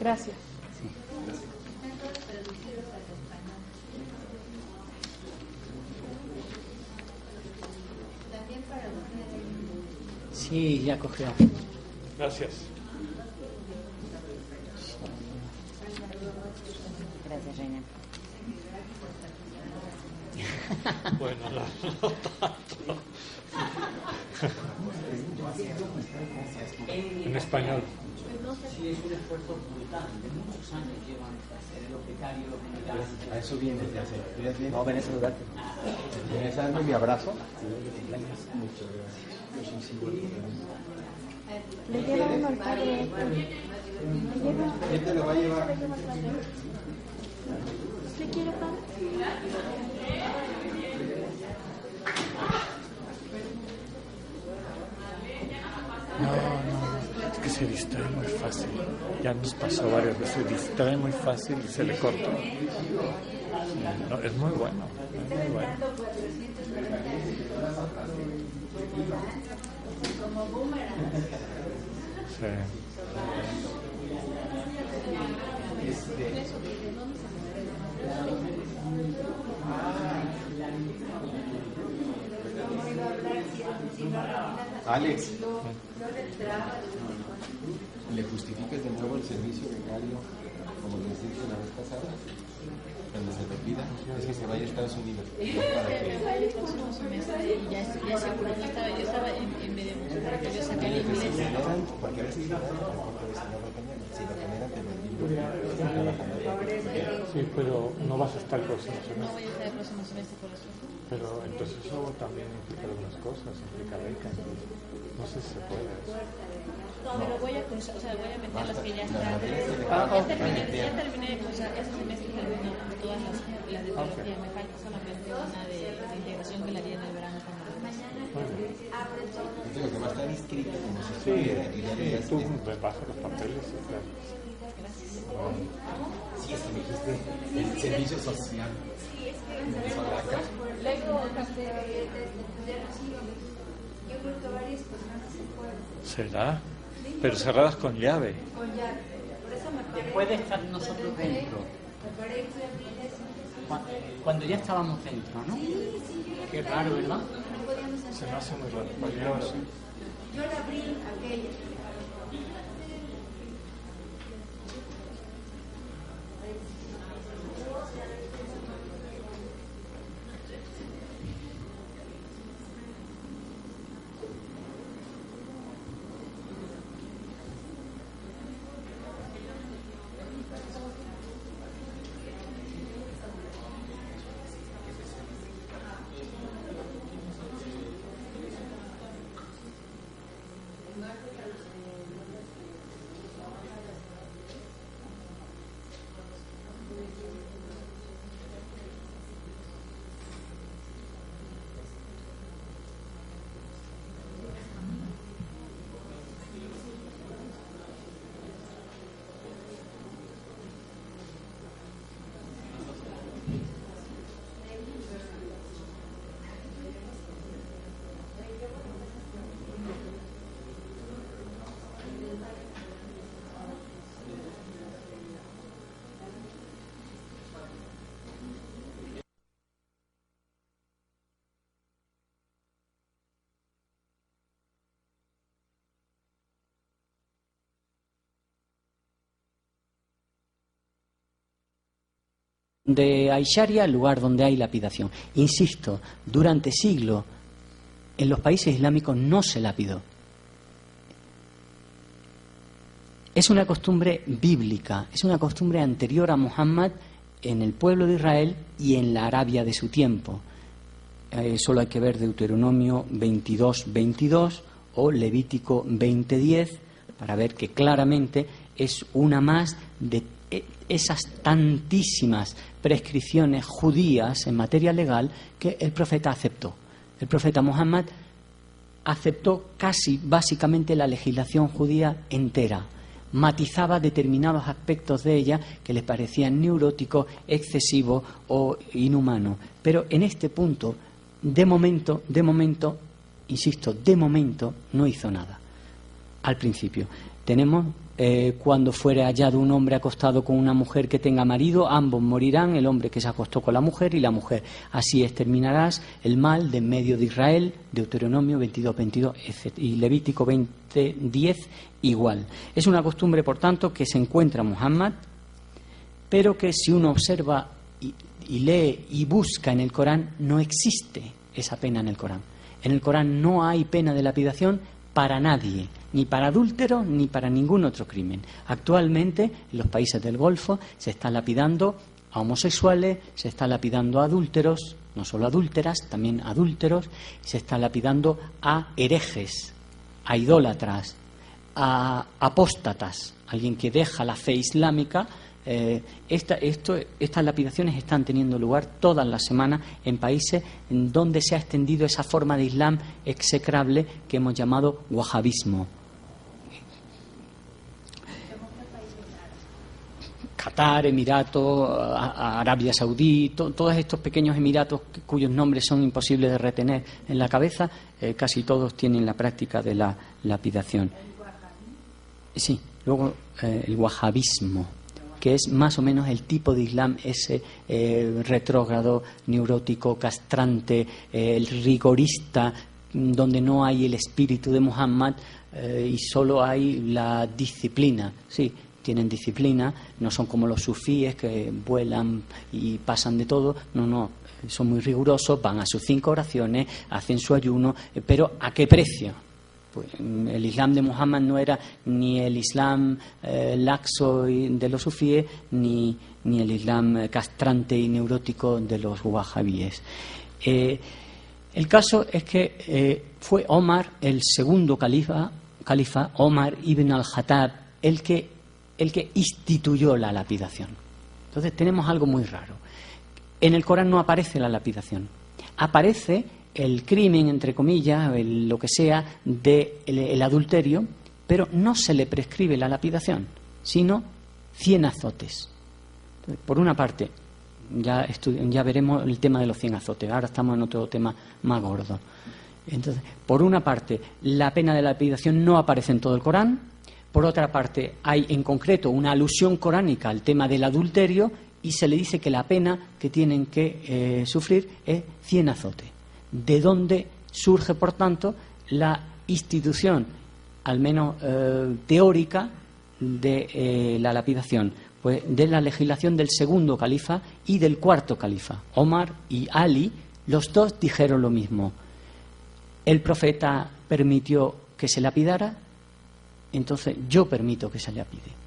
Gracias. Sí, ya cogió. Gracias. Gracias, Reina. Bueno, no tanto. En español. Sí, es un esfuerzo brutal. De muchos años llevan los becarios generales. A eso vienes de hacer. No, ven a saludarte. ¿Vienes a darme mi abrazo? Muchas gracias. Yo soy símbolo. Le lleva uno al padre. ¿Quién te lo va a llevar? ¿Le quiere padre? No, es que se distrae muy fácil. Ya nos pasó varias veces, se distrae muy fácil y se le corta. No, es muy bueno, es muy bueno. Sí. Alex, ¿le justificas de nuevo el servicio vicario, como les dije la vez pasada? Cuando se te pida, es que se vaya a Estados Unidos. Para que... el próximo semestre y ya seguro, yo estaba en medio para que yo saque el inglés. Porque a veces si lo generan, te lo digo. Sí, pero no vas a estar el próximo No semestre. voy a estar el próximo semestre por eso. Pero entonces eso también implica algunas cosas, implica becas. No sé si se puede. No, pero voy a cursar, o sea, voy a meter las que ya están. Ya terminé, o sea, ese semestre terminé todas las de biología. Me falta solamente una de integración que la haría en el verano con Yo tengo que va a estar inscrito como si Sí, estuviera. tú me bajas los papeles y claro. Sí, es que me dijiste el servicio social. yo creo que varias personas se pueden. ¿Será? Pero cerradas con llave. Con llave. Por eso me parece. Puede estar nosotros dentro. Cuando ya estábamos dentro, ¿no? Qué raro, ¿verdad? Se me hace muy raro. Yo la abrí aquella. De Aisharia, el lugar donde hay lapidación. Insisto, durante siglos en los países islámicos no se lapidó. Es una costumbre bíblica, es una costumbre anterior a Muhammad en el pueblo de Israel y en la Arabia de su tiempo. Solo hay que ver Deuteronomio 22:22 o Levítico 20:10 para ver que claramente es una más de esas tantísimas prescripciones judías en materia legal que el profeta aceptó. El profeta Muhammad aceptó casi básicamente la legislación judía entera. Matizaba determinados aspectos de ella que le parecían neuróticos, excesivos o inhumanos. Pero en este punto, de momento, insisto, de momento no hizo nada. Al principio. Tenemos cuando fuere hallado un hombre acostado con una mujer que tenga marido, ambos morirán, el hombre que se acostó con la mujer y la mujer. Así exterminarás el mal de en medio de Israel, Deuteronomio 22:22 y Levítico 20:10 igual. Es una costumbre, por tanto, que se encuentra en Muhammad, pero que si uno observa y lee y busca en el Corán, no existe esa pena en el Corán. En el Corán no hay pena de lapidación para nadie, ni para adúlteros ni para ningún otro crimen. Actualmente, en los países del Golfo, se está lapidando a homosexuales, se está lapidando a adúlteros, no solo adúlteras, también adúlteros, se está lapidando a herejes, a idólatras, a apóstatas, alguien que deja la fe islámica. Estas lapidaciones están teniendo lugar todas las semanas en países en donde se ha extendido esa forma de Islam execrable que hemos llamado wahabismo. Qatar, Emiratos, Arabia Saudí, todos estos pequeños emiratos cuyos nombres son imposibles de retener en la cabeza, casi todos tienen la práctica de la lapidación. Sí, luego el wahabismo, que es más o menos el tipo de Islam ese retrógrado, neurótico, castrante, el rigorista, donde no hay el espíritu de Muhammad y solo hay la disciplina. Sí, tienen disciplina, no son como los sufíes que vuelan y pasan de todo, no, son muy rigurosos, van a sus 5 oraciones, hacen su ayuno, pero ¿a qué precio? Pues el Islam de Muhammad no era ni el Islam laxo de los sufíes, ni el Islam castrante y neurótico de los wahabíes. El caso es que fue Omar, el segundo califa, Omar ibn al-Khattab, el que instituyó la lapidación. Entonces tenemos algo muy raro. En el Corán no aparece la lapidación. Aparece el crimen, entre comillas, lo que sea, del adulterio, pero no se le prescribe la lapidación, sino 100 azotes. Entonces, por una parte, ya veremos el tema de los 100 azotes. Ahora estamos en otro tema más gordo. Entonces, por una parte, la pena de lapidación no aparece en todo el Corán. Por otra parte, hay en concreto una alusión coránica al tema del adulterio y se le dice que la pena que tienen que sufrir es 100 azotes. De donde surge, por tanto, la institución, al menos teórica, de la lapidación, pues de la legislación del segundo califa y del cuarto califa. Omar y Ali, los dos dijeron lo mismo. El profeta permitió que se lapidara, entonces yo permito que se lapide.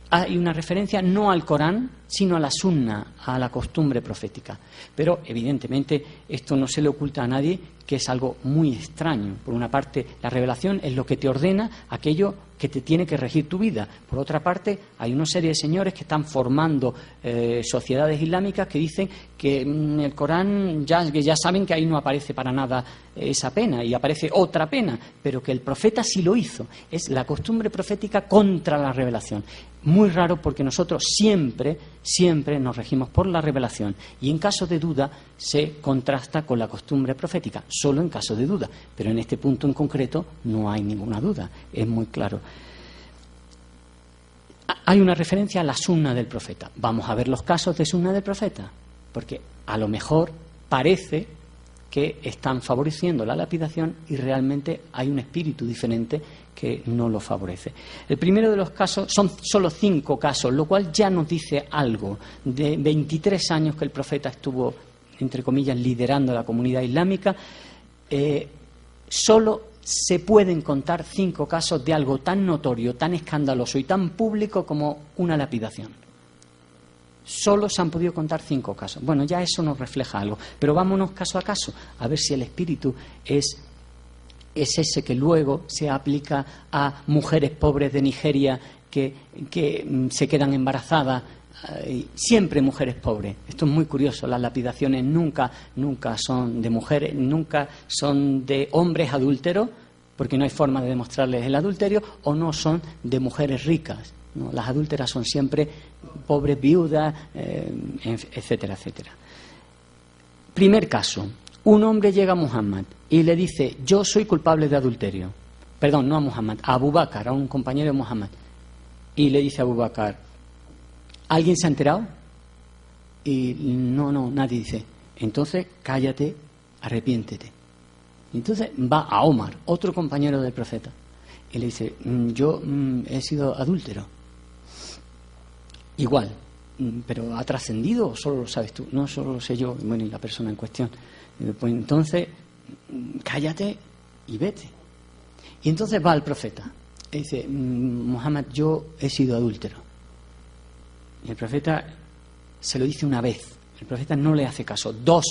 Hay una referencia no al Corán, sino a la Sunna, a la costumbre profética. Pero, evidentemente, esto no se le oculta a nadie, que es algo muy extraño. Por una parte, la revelación es lo que te ordena aquello que te tiene que regir tu vida. Por otra parte, hay una serie de señores que están formando sociedades islámicas que dicen que en el Corán ya saben que ahí no aparece para nada esa pena y aparece otra pena, pero que el profeta sí lo hizo. Es la costumbre profética contra la revelación. Muy raro, porque nosotros siempre nos regimos por la revelación y en caso de duda se contrasta con la costumbre profética, solo en caso de duda, pero en este punto en concreto no hay ninguna duda, es muy claro. Hay una referencia a la sunna del profeta. Vamos a ver los casos de sunna del profeta, porque a lo mejor parece que están favoreciendo la lapidación y realmente hay un espíritu diferente que no lo favorece. El primero de los casos, son solo 5 casos, lo cual ya nos dice algo. De 23 años que el profeta estuvo, entre comillas, liderando la comunidad islámica, solo se pueden contar 5 casos de algo tan notorio, tan escandaloso y tan público como una lapidación. Solo se han podido contar 5 casos. Bueno, ya eso nos refleja algo, pero vámonos caso a caso, a ver si el espíritu es ese que luego se aplica a mujeres pobres de Nigeria que se quedan embarazadas, siempre mujeres pobres. Esto es muy curioso, las lapidaciones nunca son de mujeres, nunca son de hombres adúlteros, porque no hay forma de demostrarles el adulterio, o no son de mujeres ricas, ¿no? Las adúlteras son siempre pobres viudas, etcétera, etcétera. Primer caso. Un hombre llega a Muhammad y le dice: yo soy culpable de adulterio. Perdón, no a Muhammad, a Abu Bakr, a un compañero de Muhammad. Y le dice a Abu Bakr: ¿alguien se ha enterado? Y no, nadie. Dice: entonces cállate, arrepiéntete. Y entonces va a Omar, otro compañero del profeta, y le dice: yo he sido adúltero. Igual, pero ¿ha trascendido o solo lo sabes tú? No, solo lo sé yo, bueno, y la persona en cuestión. Pues entonces, cállate y vete. Y entonces va al profeta y dice: Muhammad, yo he sido adúltero. Y el profeta se lo dice una vez. El profeta no le hace caso. 2,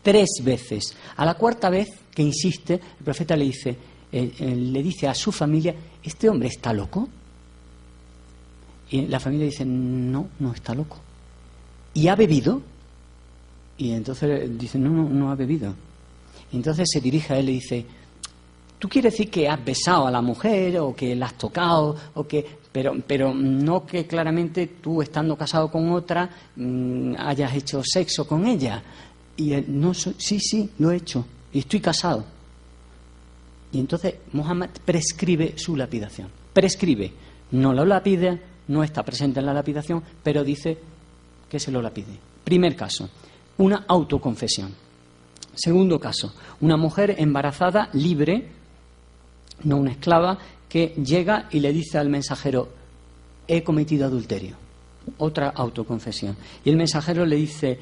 3 veces. A la 4ª vez que insiste, el profeta le dice a su familia: ¿este hombre está loco? Y la familia dice: no está loco. ¿Y ha bebido? Y entonces dice: no ha bebido. Y entonces se dirige a él y le dice: ¿tú quieres decir que has besado a la mujer o que la has tocado o que pero no que claramente tú, estando casado con otra, hayas hecho sexo con ella? Y él: sí, lo he hecho y estoy casado. Y entonces Muhammad prescribe su lapidación. Prescribe, no lo lapide, no está presente en la lapidación, pero dice que se lo lapide. Primer caso, una autoconfesión. Segundo caso, una mujer embarazada, libre, no una esclava, que llega y le dice al mensajero: he cometido adulterio. Otra autoconfesión. Y el mensajero le dice,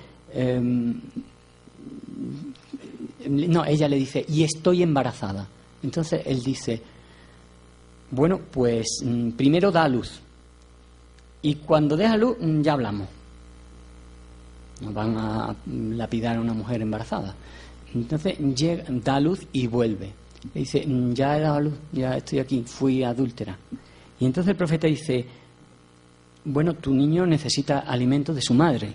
no, ella le dice, y estoy embarazada. Entonces él dice, bueno, pues primero da a luz. Y cuando deja luz, ya hablamos. Nos van a lapidar a una mujer embarazada. Entonces llega, da a luz y vuelve. Le dice, ya he dado a luz, ya estoy aquí, fui adúltera. Y entonces el profeta dice, bueno, tu niño necesita alimento de su madre.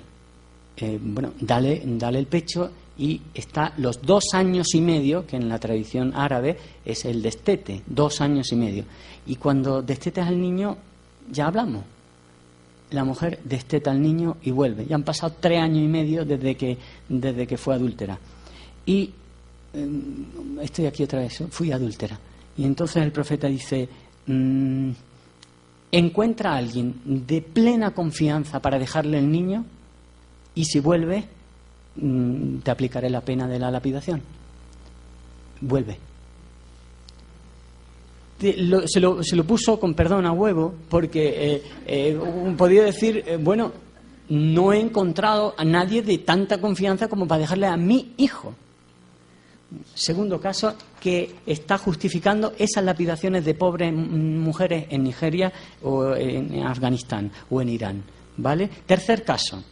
Bueno, dale el pecho, y está los 2 años y medio, que en la tradición árabe es el destete, 2 años y medio. Y cuando destetas al niño, ya hablamos. La mujer desteta al niño y vuelve. Ya han pasado 3 años y medio desde que fue adúltera. Y estoy aquí otra vez, fui adúltera. Y entonces el profeta dice, encuentra a alguien de plena confianza para dejarle el niño, y si vuelve, te aplicaré la pena de la lapidación. Vuelve. Se lo puso con perdón a huevo, porque podía decir, bueno, no he encontrado a nadie de tanta confianza como para dejarle a mi hijo. Segundo caso, que está justificando esas lapidaciones de pobres mujeres en Nigeria o en Afganistán o en Irán, ¿vale? Tercer caso,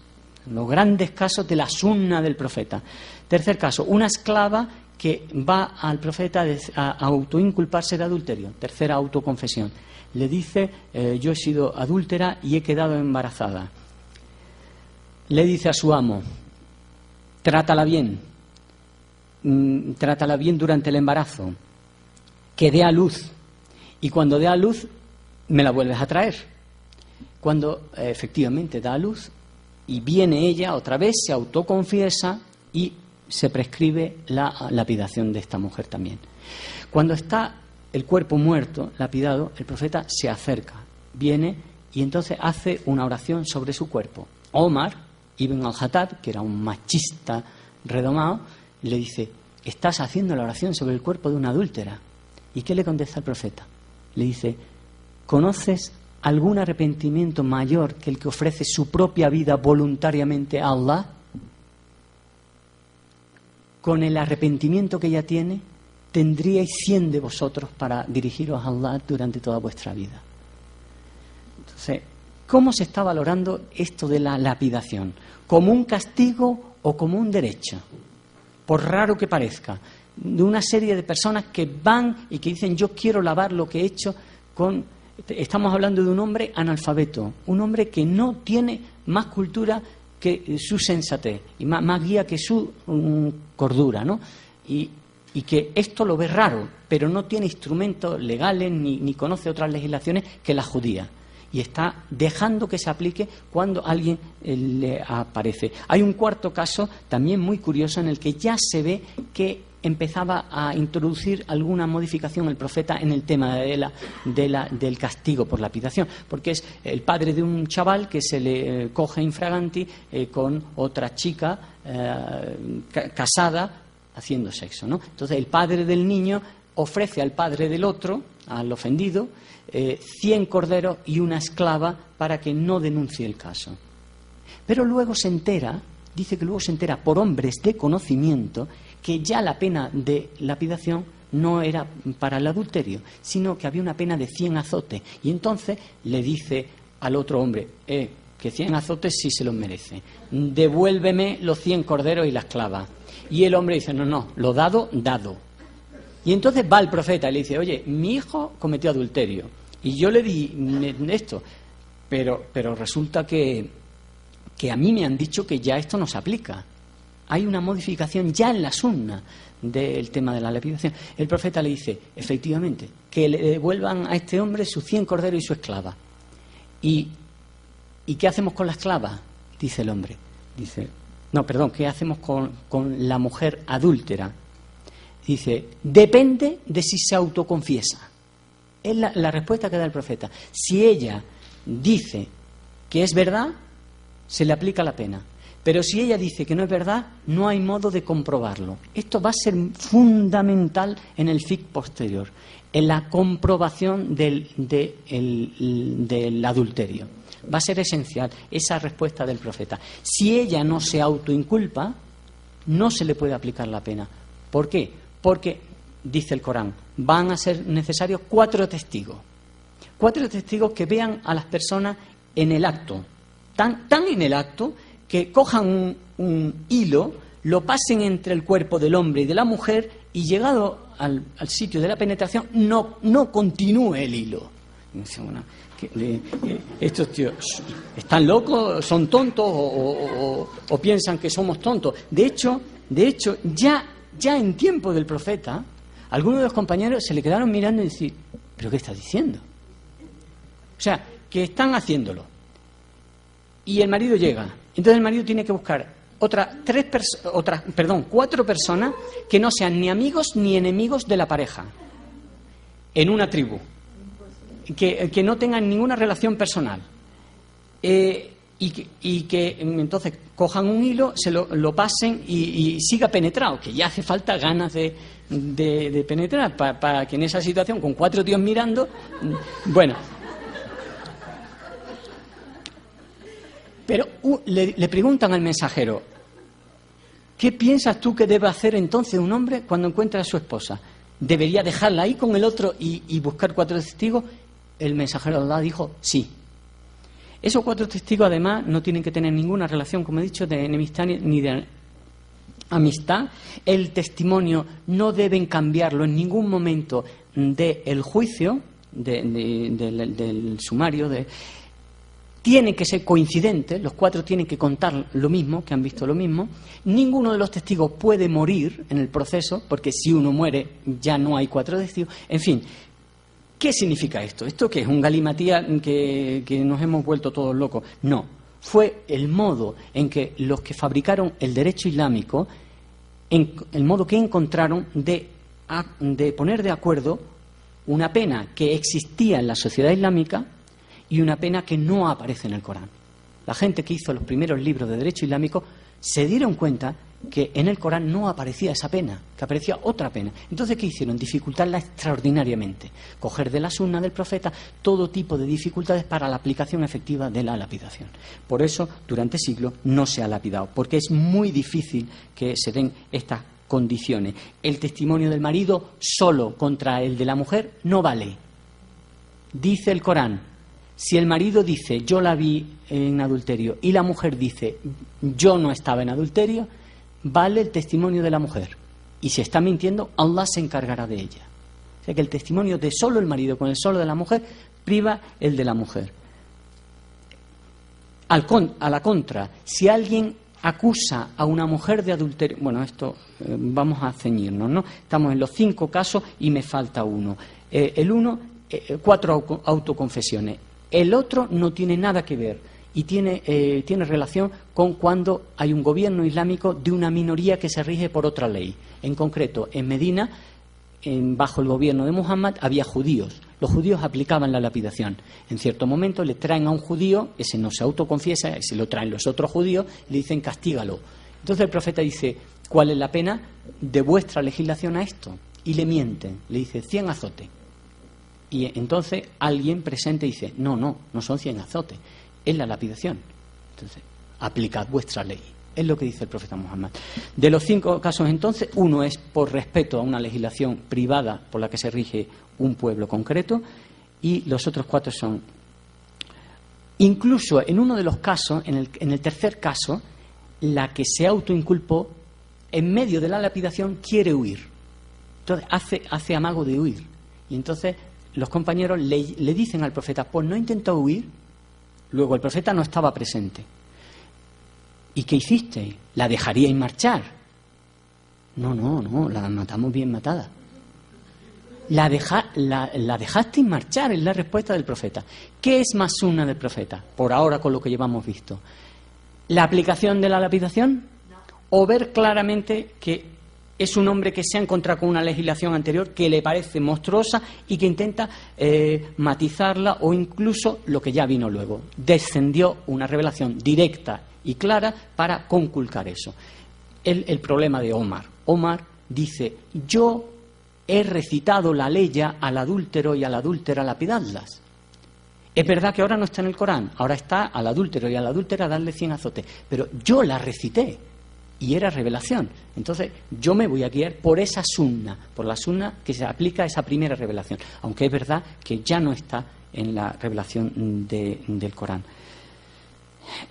los grandes casos de la sunna del profeta. Tercer caso, una esclava que va al profeta a autoinculparse de adulterio. Tercera autoconfesión. Le dice, yo he sido adúltera y he quedado embarazada. Le dice a su amo, trátala bien durante el embarazo, que dé a luz, y cuando dé a luz me la vuelves a traer. Cuando efectivamente da a luz y viene ella otra vez, se autoconfiesa y se prescribe la lapidación de esta mujer también. Cuando está el cuerpo muerto, lapidado, el profeta se acerca, viene y entonces hace una oración sobre su cuerpo. Omar ibn al-Khattab, que era un machista redomado, le dice, estás haciendo la oración sobre el cuerpo de una adúltera. ¿Y qué le contesta el profeta? Le dice, ¿conoces algún arrepentimiento mayor que el que ofrece su propia vida voluntariamente a Allah? Con el arrepentimiento que ella tiene, tendríais 100 de vosotros para dirigiros a Allah durante toda vuestra vida. Entonces, ¿cómo se está valorando esto de la lapidación? ¿Como un castigo o como un derecho? Por raro que parezca, de una serie de personas que van y que dicen, yo quiero lavar lo que he hecho con... Estamos hablando de un hombre analfabeto, un hombre que no tiene más cultura que su sensatez y más guía que su cordura, ¿no? Y que esto lo ve raro, pero no tiene instrumentos legales ni conoce otras legislaciones que la judía. Y está dejando que se aplique cuando alguien le aparece. Hay un cuarto caso también muy curioso en el que ya se ve que empezaba a introducir alguna modificación el profeta en el tema del castigo por lapidación, porque es el padre de un chaval que se le coge infraganti con otra chica casada haciendo sexo, ¿no? Entonces el padre del niño ofrece al padre del otro, al ofendido, 100 corderos y una esclava para que no denuncie el caso. Pero luego se entera, dice que luego se entera por hombres de conocimiento que ya la pena de lapidación no era para el adulterio, sino que había una pena de 100 azotes. Y entonces le dice al otro hombre, que 100 azotes sí se los merece, devuélveme los 100 corderos y la esclava. Y el hombre dice, no, lo dado, dado. Y entonces va el profeta y le dice, oye, mi hijo cometió adulterio y yo le di esto, pero resulta que a mí me han dicho que ya esto no se aplica. Hay una modificación ya en la sunna del tema de la lapidación. El profeta le dice, efectivamente, que le devuelvan a este hombre sus 100 corderos y su esclava. ¿Y qué hacemos con la esclava? Dice el hombre. Dice, ¿qué hacemos con la mujer adúltera? Dice, depende de si se autoconfiesa. Es la respuesta que da el profeta. Si ella dice que es verdad, se le aplica la pena. Pero si ella dice que no es verdad, no hay modo de comprobarlo. Esto va a ser fundamental en el fiqh posterior, en la comprobación del adulterio. Va a ser esencial esa respuesta del profeta. Si ella no se autoinculpa, no se le puede aplicar la pena. ¿Por qué? Porque, dice el Corán, van a ser necesarios 4 testigos. 4 testigos que vean a las personas en el acto, tan en el acto, que cojan un hilo, lo pasen entre el cuerpo del hombre y de la mujer y llegado al sitio de la penetración no continúe el hilo. Estos tíos están locos, son tontos o piensan que somos tontos. De hecho ya en tiempo del profeta, algunos de los compañeros se le quedaron mirando y decir, ¿pero qué está diciendo? O sea, que están haciéndolo. Y el marido llega. Entonces el marido tiene que buscar 4 personas que no sean ni amigos ni enemigos de la pareja en una tribu, que no tengan ninguna relación personal, y que entonces cojan un hilo, se lo pasen y siga penetrado, que ya hace falta ganas de penetrar para que en esa situación con 4 tíos mirando, bueno. Pero le preguntan al mensajero, ¿qué piensas tú que debe hacer entonces un hombre cuando encuentra a su esposa? ¿Debería dejarla ahí con el otro y buscar 4 testigos? El mensajero de Allah dijo, sí. Esos 4 testigos además no tienen que tener ninguna relación, como he dicho, de enemistad ni de amistad. El testimonio no deben cambiarlo en ningún momento del juicio, del sumario, tienen que ser coincidentes, los 4 tienen que contar lo mismo, que han visto lo mismo. Ninguno de los testigos puede morir en el proceso, porque si uno muere ya no hay 4 testigos. En fin, ¿qué significa esto? ¿Esto qué es? ¿Un galimatía que nos hemos vuelto todos locos? No, fue el modo en que los que fabricaron el derecho islámico, el modo que encontraron de poner de acuerdo una pena que existía en la sociedad islámica y una pena que no aparece en el Corán. La gente que hizo los primeros libros de derecho islámico se dieron cuenta que en el Corán no aparecía esa pena, que aparecía otra pena. Entonces, ¿qué hicieron? Dificultarla extraordinariamente. Coger de la sunna del profeta todo tipo de dificultades para la aplicación efectiva de la lapidación. Por eso, durante siglos no se ha lapidado, porque es muy difícil que se den estas condiciones. El testimonio del marido solo contra el de la mujer no vale. Dice el Corán, si el marido dice yo la vi en adulterio y la mujer dice yo no estaba en adulterio, vale el testimonio de la mujer. Y si está mintiendo, Allah se encargará de ella. O sea que el testimonio de solo el marido con el solo de la mujer priva el de la mujer. A la contra, si alguien acusa a una mujer de adulterio, bueno, esto vamos a ceñirnos, ¿no? Estamos en los 5 casos y me falta uno. El uno, 4 autoconfesiones. El otro no tiene nada que ver y tiene relación con cuando hay un gobierno islámico de una minoría que se rige por otra ley. En concreto, en Medina, bajo el gobierno de Muhammad, había judíos. Los judíos aplicaban la lapidación. En cierto momento le traen a un judío, ese no se autoconfiesa, ese lo traen los otros judíos, y le dicen castígalo. Entonces el profeta dice, ¿cuál es la pena de vuestra legislación a esto? Y le mienten, le dice 100 azotes. Y entonces alguien presente dice, no son 100 azotes, es la lapidación. Entonces, aplicad vuestra ley. Es lo que dice el profeta Muhammad. De los 5 casos entonces, uno es por respeto a una legislación privada por la que se rige un pueblo concreto, y los otros 4 son, incluso en uno de los casos, en el tercer caso, la que se autoinculpó en medio de la lapidación quiere huir. Entonces hace amago de huir. Y entonces los compañeros le dicen al profeta, pues no intentó huir. Luego el profeta no estaba presente. ¿Y qué hicisteis? ¿La dejaríais marchar? No, la matamos bien matada. La dejasteis marchar, es la respuesta del profeta. ¿Qué es más sunna del profeta? Por ahora, con lo que llevamos visto. ¿La aplicación de la lapidación? ¿O ver claramente que es un hombre que se ha encontrado con una legislación anterior que le parece monstruosa y que intenta matizarla, o incluso lo que ya vino luego? Descendió una revelación directa y clara para conculcar eso. El problema de Omar. Omar dice, yo he recitado la ley al adúltero y a la adúltera lapidadlas. Es verdad que ahora no está en el Corán, ahora está al adúltero y a la adúltera darle 100 azotes, pero yo la recité y era revelación. Entonces yo me voy a guiar por esa sunna, por la sunna que se aplica a esa primera revelación, aunque es verdad que ya no está en la revelación del Corán.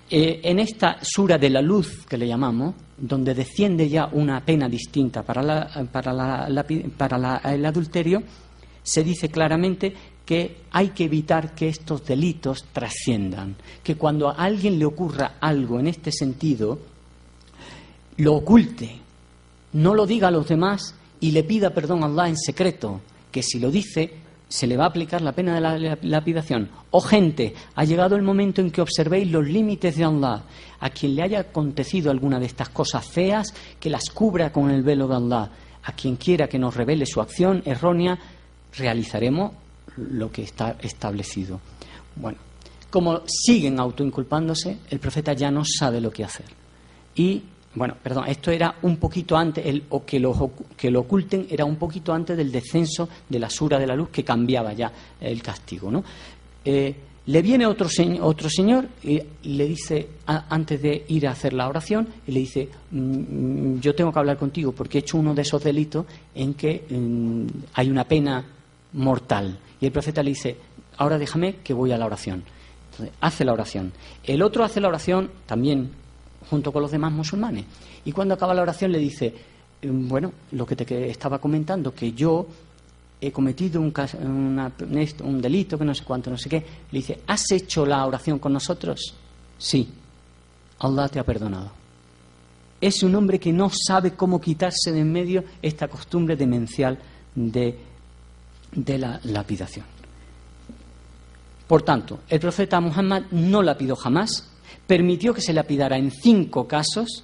En esta sura de la luz que le llamamos, donde desciende ya una pena distinta para el adulterio, se dice claramente que hay que evitar que estos delitos trasciendan, que cuando a alguien le ocurra algo en este sentido, lo oculte, no lo diga a los demás y le pida perdón a Allah en secreto, que si lo dice se le va a aplicar la pena de la lapidación. Oh gente, ha llegado el momento en que observéis los límites de Allah. A quien le haya acontecido alguna de estas cosas feas, que las cubra con el velo de Allah. A quien quiera que nos revele su acción errónea, realizaremos lo que está establecido. Bueno, como siguen autoinculpándose, el profeta ya no sabe lo que hacer. Y, bueno, perdón, esto era un poquito antes, que lo oculten era un poquito antes del descenso de la sura de la luz, que cambiaba ya el castigo, ¿no? Le viene otro señor y le dice, antes de ir a hacer la oración, y le dice, yo tengo que hablar contigo porque he hecho uno de esos delitos en que hay una pena mortal. Y el profeta le dice, ahora déjame que voy a la oración. Entonces, hace la oración. El otro hace la oración también junto con los demás musulmanes. Y cuando acaba la oración le dice, bueno, lo que te estaba comentando, que yo he cometido un delito, que no sé cuánto, no sé qué. Le dice, ¿has hecho la oración con nosotros? Sí. Allah te ha perdonado. Es un hombre que no sabe cómo quitarse de en medio esta costumbre demencial de la lapidación. Por tanto, el profeta Muhammad no lapidó jamás, permitió que se lapidara en 5 casos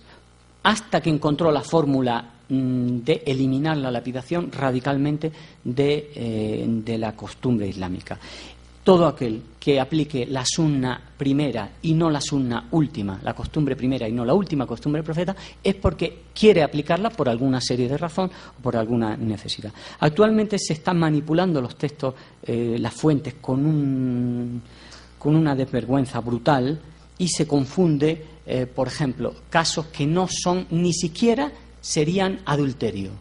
hasta que encontró la fórmula de eliminar la lapidación radicalmente de la costumbre islámica. Todo aquel que aplique la sunna primera y no la sunna última, la costumbre primera y no la última costumbre del profeta, es porque quiere aplicarla por alguna serie de razones o por alguna necesidad. Actualmente se están manipulando los textos, las fuentes, con una desvergüenza brutal y se confunde, por ejemplo, casos que no son ni siquiera serían adulterio.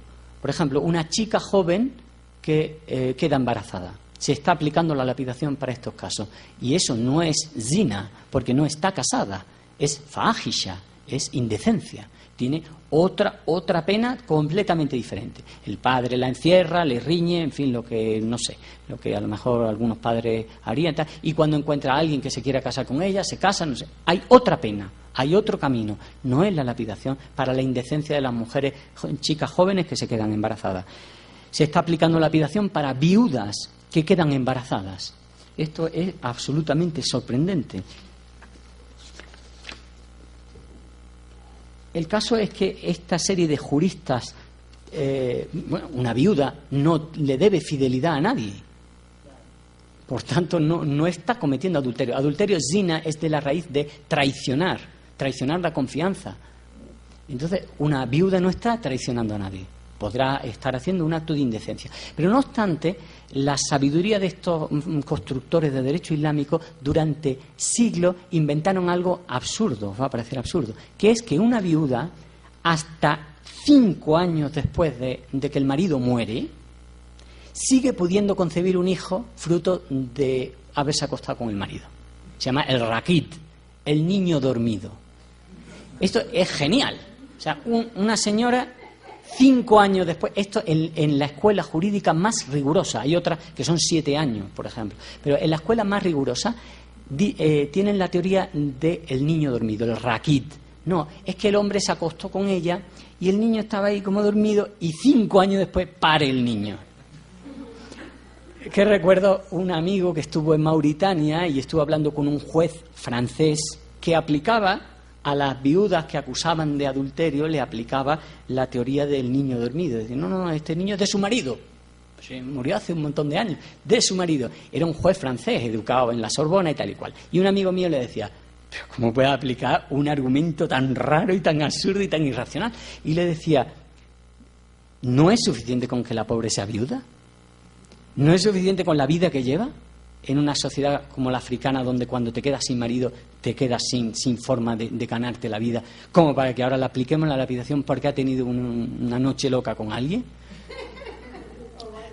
Por ejemplo, una chica joven que queda embarazada. Se está aplicando la lapidación para estos casos. Y eso no es zina, porque no está casada. Es fahisha, es indecencia. Tiene otra pena completamente diferente. El padre la encierra, le riñe, en fin, lo que a lo mejor algunos padres harían. Y cuando encuentra a alguien que se quiera casar con ella, se casa, no sé. Hay otra pena, hay otro camino. No es la lapidación para la indecencia de las mujeres, chicas jóvenes que se quedan embarazadas. Se está aplicando lapidación para viudas que quedan embarazadas. Esto es absolutamente sorprendente. El caso es que esta serie de juristas, una viuda no le debe fidelidad a nadie. Por tanto, no está cometiendo adulterio. Adulterio, zina, es de la raíz de traicionar la confianza. Entonces, una viuda no está traicionando a nadie. Podrá estar haciendo un acto de indecencia. Pero no obstante, la sabiduría de estos constructores de derecho islámico durante siglos inventaron algo absurdo, va a parecer absurdo, que es que una viuda, hasta 5 años después de que el marido muere, sigue pudiendo concebir un hijo fruto de haberse acostado con el marido. Se llama el rakit, el niño dormido. Esto es genial. O sea, una señora, 5 años después, esto en la escuela jurídica más rigurosa, hay otras que son 7 años, por ejemplo, pero en la escuela más rigurosa tienen la teoría del niño dormido, el rakit. No, es que el hombre se acostó con ella y el niño estaba ahí como dormido y 5 años después pare el niño. Que recuerdo un amigo que estuvo en Mauritania y estuvo hablando con un juez francés que aplicaba a las viudas que acusaban de adulterio, le aplicaba la teoría del niño dormido. Decía, no, este niño es de su marido. Pues murió hace un montón de años. De su marido. Era un juez francés, educado en la Sorbona y tal y cual. Y un amigo mío le decía, pero ¿cómo puede aplicar un argumento tan raro y tan absurdo y tan irracional? Y le decía, ¿no es suficiente con que la pobre sea viuda? ¿No es suficiente con la vida que lleva? En una sociedad como la africana, donde cuando te quedas sin marido, te quedas sin forma de ganarte la vida, como para que ahora la apliquemos en la lapidación porque ha tenido una noche loca con alguien.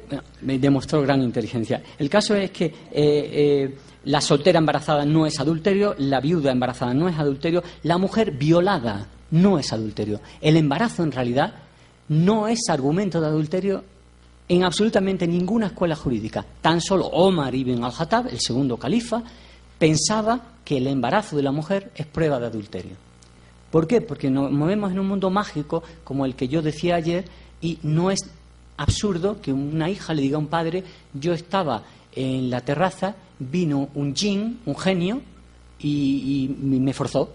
Bueno, me demostró gran inteligencia. El caso es que la soltera embarazada no es adulterio, la viuda embarazada no es adulterio, la mujer violada no es adulterio. El embarazo, en realidad, no es argumento de adulterio en absolutamente ninguna escuela jurídica. Tan solo Omar ibn al-Khattab, el segundo califa, pensaba que el embarazo de la mujer es prueba de adulterio. ¿Por qué? Porque nos movemos en un mundo mágico como el que yo decía ayer, y no es absurdo que una hija le diga a un padre: yo estaba en la terraza, vino un jinn, un genio, y me forzó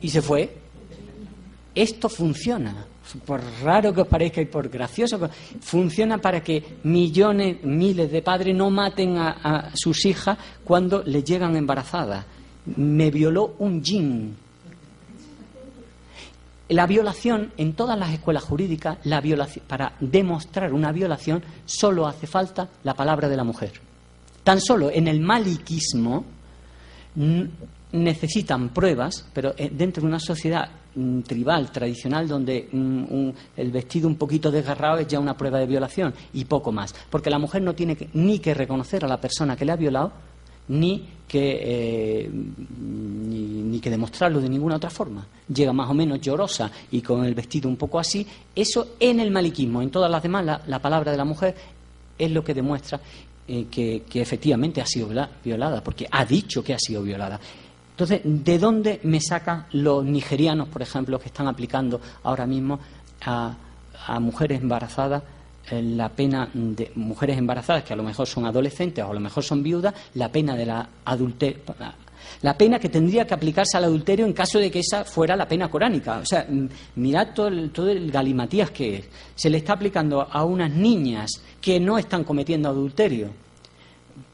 y se fue. Esto funciona. Por raro que os parezca y por gracioso, funciona para que millones, miles de padres no maten a sus hijas cuando les llegan embarazadas. Me violó un jinn. La violación, en todas las escuelas jurídicas, la violación, para demostrar una violación solo hace falta la palabra de la mujer. Tan solo en el maliquismo necesitan pruebas, pero dentro de una sociedad tribal, tradicional, donde el vestido un poquito desgarrado es ya una prueba de violación y poco más, porque la mujer no tiene ni que reconocer a la persona que le ha violado, ni que demostrarlo de ninguna otra forma. Llega más o menos llorosa y con el vestido un poco así. Eso en el maliquismo. En todas las demás la palabra de la mujer es lo que demuestra que efectivamente ha sido violada, porque ha dicho que ha sido violada. Entonces, ¿de dónde me sacan los nigerianos, por ejemplo, que están aplicando ahora mismo a mujeres embarazadas la pena de mujeres embarazadas, que a lo mejor son adolescentes o a lo mejor son viudas, la pena de la adulterio, la pena que tendría que aplicarse al adulterio en caso de que esa fuera la pena coránica? O sea, mirad todo el galimatías que es. Se le está aplicando a unas niñas que no están cometiendo adulterio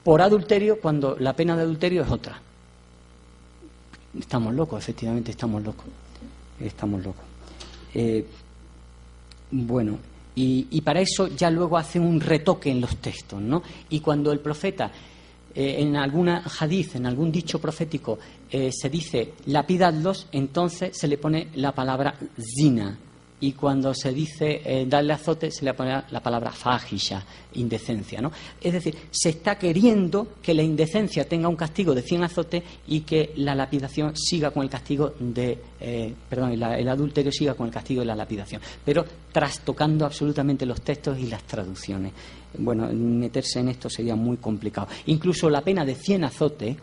por adulterio, cuando la pena de adulterio es otra. Estamos locos, efectivamente estamos locos. Bueno, y para eso ya luego hacen un retoque en los textos, ¿no? Y cuando el profeta, en alguna hadith, en algún dicho profético, se dice lapidadlos, entonces se le pone la palabra zina. Y cuando se dice darle azote, se le pone la palabra fahisha, indecencia, ¿no? Es decir, se está queriendo que la indecencia tenga un castigo de 100 azotes y que la lapidación siga con el castigo de... el adulterio siga con el castigo de la lapidación. Pero trastocando absolutamente los textos y las traducciones. Bueno, meterse en esto sería muy complicado. Incluso la pena de 100 azotes...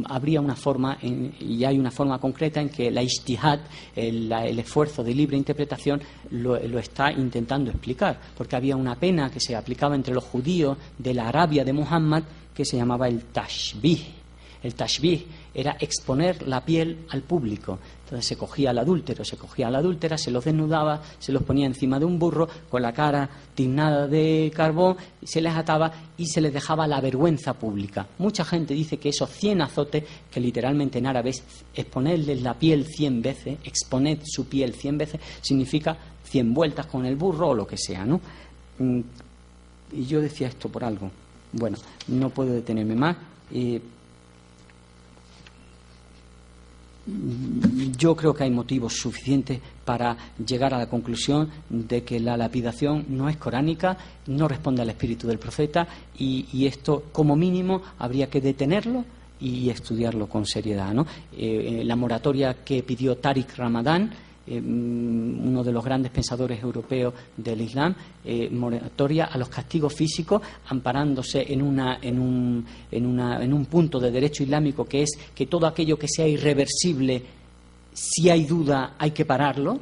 habría una forma, y hay una forma concreta en que la ijtihad, el esfuerzo de libre interpretación, lo está intentando explicar, porque había una pena que se aplicaba entre los judíos de la Arabia de Muhammad que se llamaba el tashbih. El tashbih era exponer la piel al público. Entonces se cogía al adúltero, se cogía a la adúltera, se los desnudaba, se los ponía encima de un burro con la cara tiznada de carbón, se les ataba y se les dejaba la vergüenza pública. Mucha gente dice que esos 100 azotes, que literalmente en árabe es exponerles la piel 100 veces, exponed su piel 100 veces, significa 100 vueltas con el burro o lo que sea, ¿no? Y yo decía esto por algo. Bueno, no puedo detenerme más. Yo creo que hay motivos suficientes para llegar a la conclusión de que la lapidación no es coránica, no responde al espíritu del profeta, y esto como mínimo habría que detenerlo y estudiarlo con seriedad, ¿no? La moratoria que pidió Tariq Ramadan, uno de los grandes pensadores europeos del Islam, moratoria a los castigos físicos, amparándose en un punto de derecho islámico, que es que todo aquello que sea irreversible, si hay duda, hay que pararlo.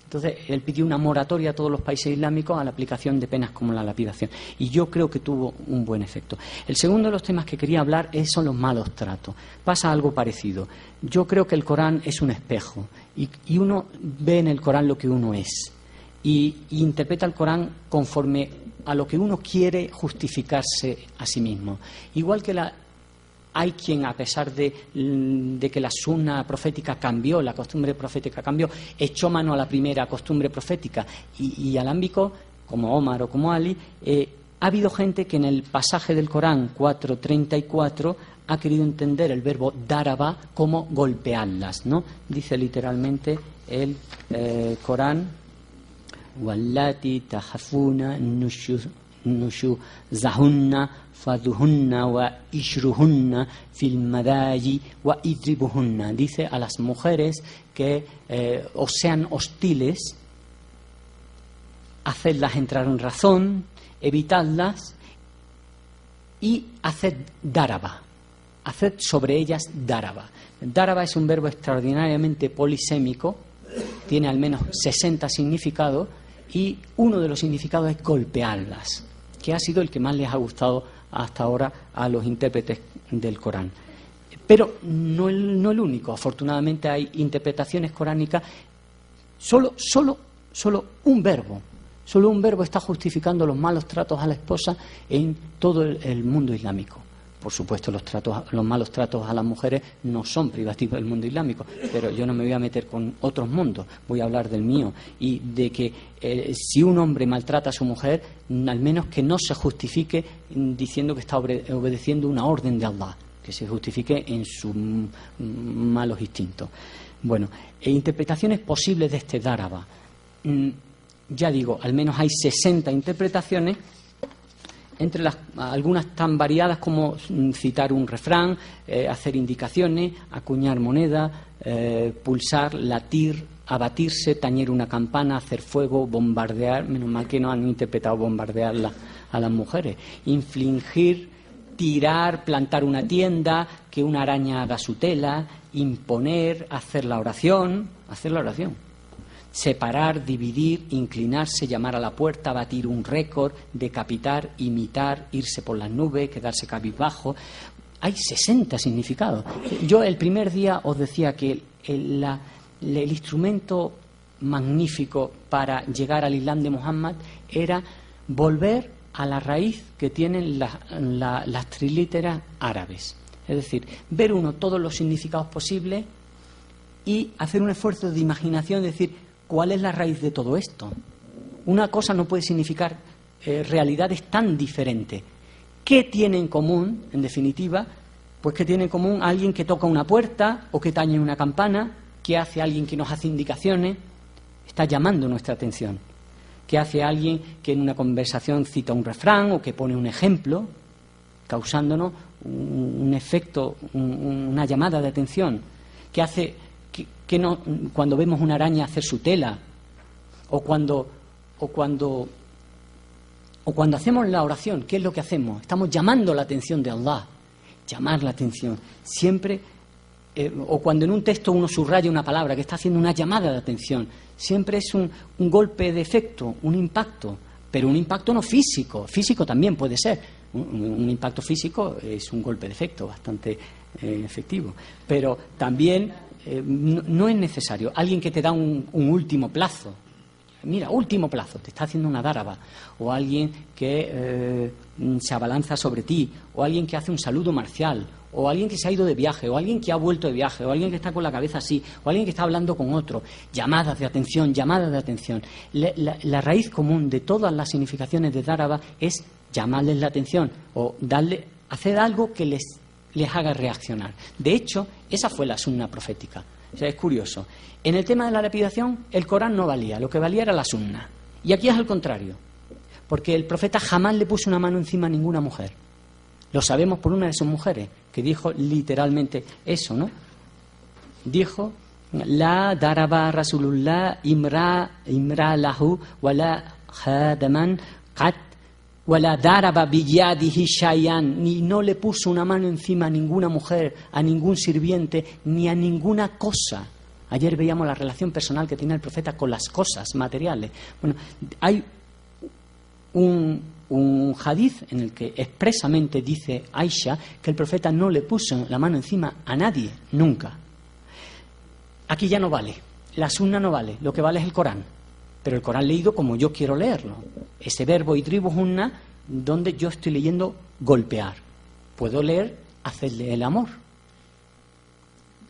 Entonces, él pidió una moratoria a todos los países islámicos a la aplicación de penas como la lapidación. Y yo creo que tuvo un buen efecto. El segundo de los temas que quería hablar son los malos tratos. Pasa algo parecido. Yo creo que el Corán es un espejo. Y uno ve en el Corán lo que uno es. Y interpreta el Corán conforme a lo que uno quiere justificarse a sí mismo. Igual que Hay quien, a pesar de que la sunna profética cambió, la costumbre profética cambió, echó mano a la primera costumbre profética y alámbico, como Omar o como Ali. Ha habido gente que en el pasaje del Corán 4:34 ha querido entender el verbo daraba como golpearlas, ¿no? Dice literalmente el Corán: Wallati tahafuna nushuzahunna faduhunna wa ishruhunna fil madayi wa idribuhunna. Dice a las mujeres que os sean hostiles, hacedlas entrar en razón, evitadlas y haced daraba. Haced sobre ellas daraba. Daraba es un verbo extraordinariamente polisémico, tiene al menos 60 significados y uno de los significados es golpearlas, que ha sido el que más les ha gustado hasta ahora a los intérpretes del Corán. Pero no el único. Afortunadamente hay interpretaciones coránicas. Solo un verbo. Solo un verbo está justificando los malos tratos a la esposa en todo el mundo islámico. Por supuesto, los malos tratos a las mujeres no son privativos del mundo islámico, pero yo no me voy a meter con otros mundos, voy a hablar del mío, y de que si un hombre maltrata a su mujer, al menos que no se justifique diciendo que está obedeciendo una orden de Allah, que se justifique en sus malos instintos. Bueno, interpretaciones posibles de este dáraba. Ya digo, al menos hay 60 interpretaciones, entre algunas tan variadas como citar un refrán, hacer indicaciones, acuñar moneda, pulsar, latir, abatirse, tañer una campana, hacer fuego, bombardear. Menos mal que no han interpretado bombardear a las mujeres. Infligir, tirar, plantar una tienda, que una araña haga su tela, imponer, hacer la oración. Separar, dividir, inclinarse, llamar a la puerta, batir un récord, decapitar, imitar, irse por las nubes, quedarse cabizbajo. Hay 60 significados. Yo el primer día os decía que el instrumento magnífico para llegar al Islam de Muhammad era volver a la raíz que tienen las trilíteras árabes. Es decir, ver uno todos los significados posibles y hacer un esfuerzo de imaginación, decir, ¿cuál es la raíz de todo esto? Una cosa no puede significar realidades tan diferentes. ¿Qué tiene en común, en definitiva? Pues que tiene en común alguien que toca una puerta o que tañe una campana, que hace alguien que nos hace indicaciones, está llamando nuestra atención. Que hace alguien que en una conversación cita un refrán o que pone un ejemplo, causándonos un efecto, una llamada de atención. Que hace que no, cuando vemos una araña hacer su tela, o cuando hacemos la oración, ¿qué es lo que hacemos? Estamos llamando la atención de Allah, llamar la atención siempre, o cuando en un texto uno subraya una palabra que está haciendo una llamada de atención, siempre es un golpe de efecto, un impacto, pero un impacto no físico también puede ser, un impacto físico es un golpe de efecto bastante efectivo, pero también no es necesario. Alguien que te da un último plazo, mira, último plazo, te está haciendo una dáraba, o alguien que se abalanza sobre ti, o alguien que hace un saludo marcial, o alguien que se ha ido de viaje, o alguien que ha vuelto de viaje, o alguien que está con la cabeza así, o alguien que está hablando con otro. Llamadas de atención, llamadas de atención. La raíz común de todas las significaciones de dáraba es llamarles la atención o hacer algo que les haga reaccionar. De hecho, esa fue la sunna profética. O sea, es curioso. En el tema de la lapidación, el Corán no valía, lo que valía era la sunna. Y aquí es al contrario, porque el profeta jamás le puso una mano encima a ninguna mujer. Lo sabemos por una de sus mujeres, que dijo literalmente eso, ¿no? Dijo: La daraba Rasulullah imra lahu wala khadaman qat wala daraba biyadihi shayan. Ni no le puso una mano encima a ninguna mujer, a ningún sirviente, ni a ninguna cosa. Ayer veíamos la relación personal que tiene el profeta con las cosas materiales. Bueno, hay un hadith en el que expresamente dice Aisha que el profeta no le puso la mano encima a nadie, nunca. Aquí ya no vale, la sunna no vale, lo que vale es el Corán, pero el Corán leído como yo quiero leerlo. Ese verbo idribuhunna, donde yo estoy leyendo golpear. Puedo leer hacerle el amor.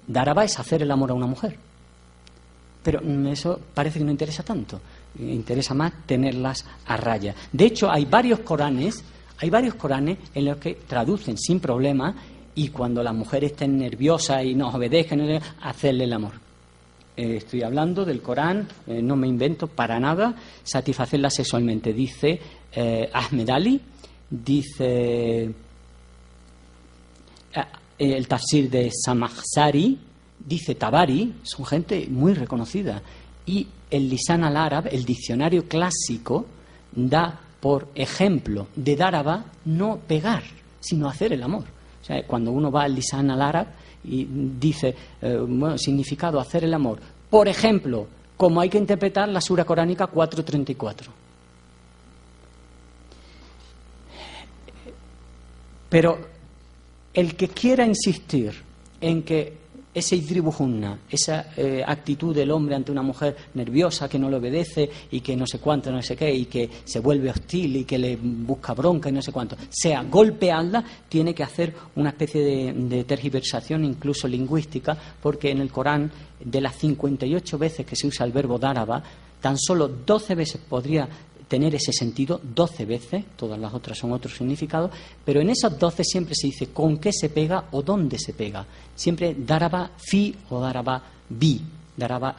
Daraba es hacer el amor a una mujer. Pero eso parece que no interesa tanto. Interesa más tenerlas a raya. De hecho, hay varios Coranes en los que traducen sin problema, y cuando las mujeres estén nerviosas y nos obedezcan, hacerle el amor. Estoy hablando del Corán, no me invento para nada, satisfacerla sexualmente. Dice Ahmed Ali, dice el tafsir de Samakhshari, dice Tabari, son gente muy reconocida. Y el Lisan al-Arab, el diccionario clásico, da por ejemplo de Dáraba no pegar, sino hacer el amor. O sea, cuando uno va al Lisan al-Arab y dice, bueno, significado hacer el amor, por ejemplo, como hay que interpretar la sura coránica 4:34. Pero el que quiera insistir en que ese idribujunna, esa actitud del hombre ante una mujer nerviosa que no le obedece y que no sé cuánto, no sé qué, y que se vuelve hostil y que le busca bronca y no sé cuánto, sea golpearla, tiene que hacer una especie de tergiversación incluso lingüística, porque en el Corán, de las 58 veces que se usa el verbo dáraba, tan solo 12 veces podría tener ese sentido, 12 veces, todas las otras son otros significados, pero en esas 12 siempre se dice con qué se pega o dónde se pega. Siempre daraba fi o daraba bi, daraba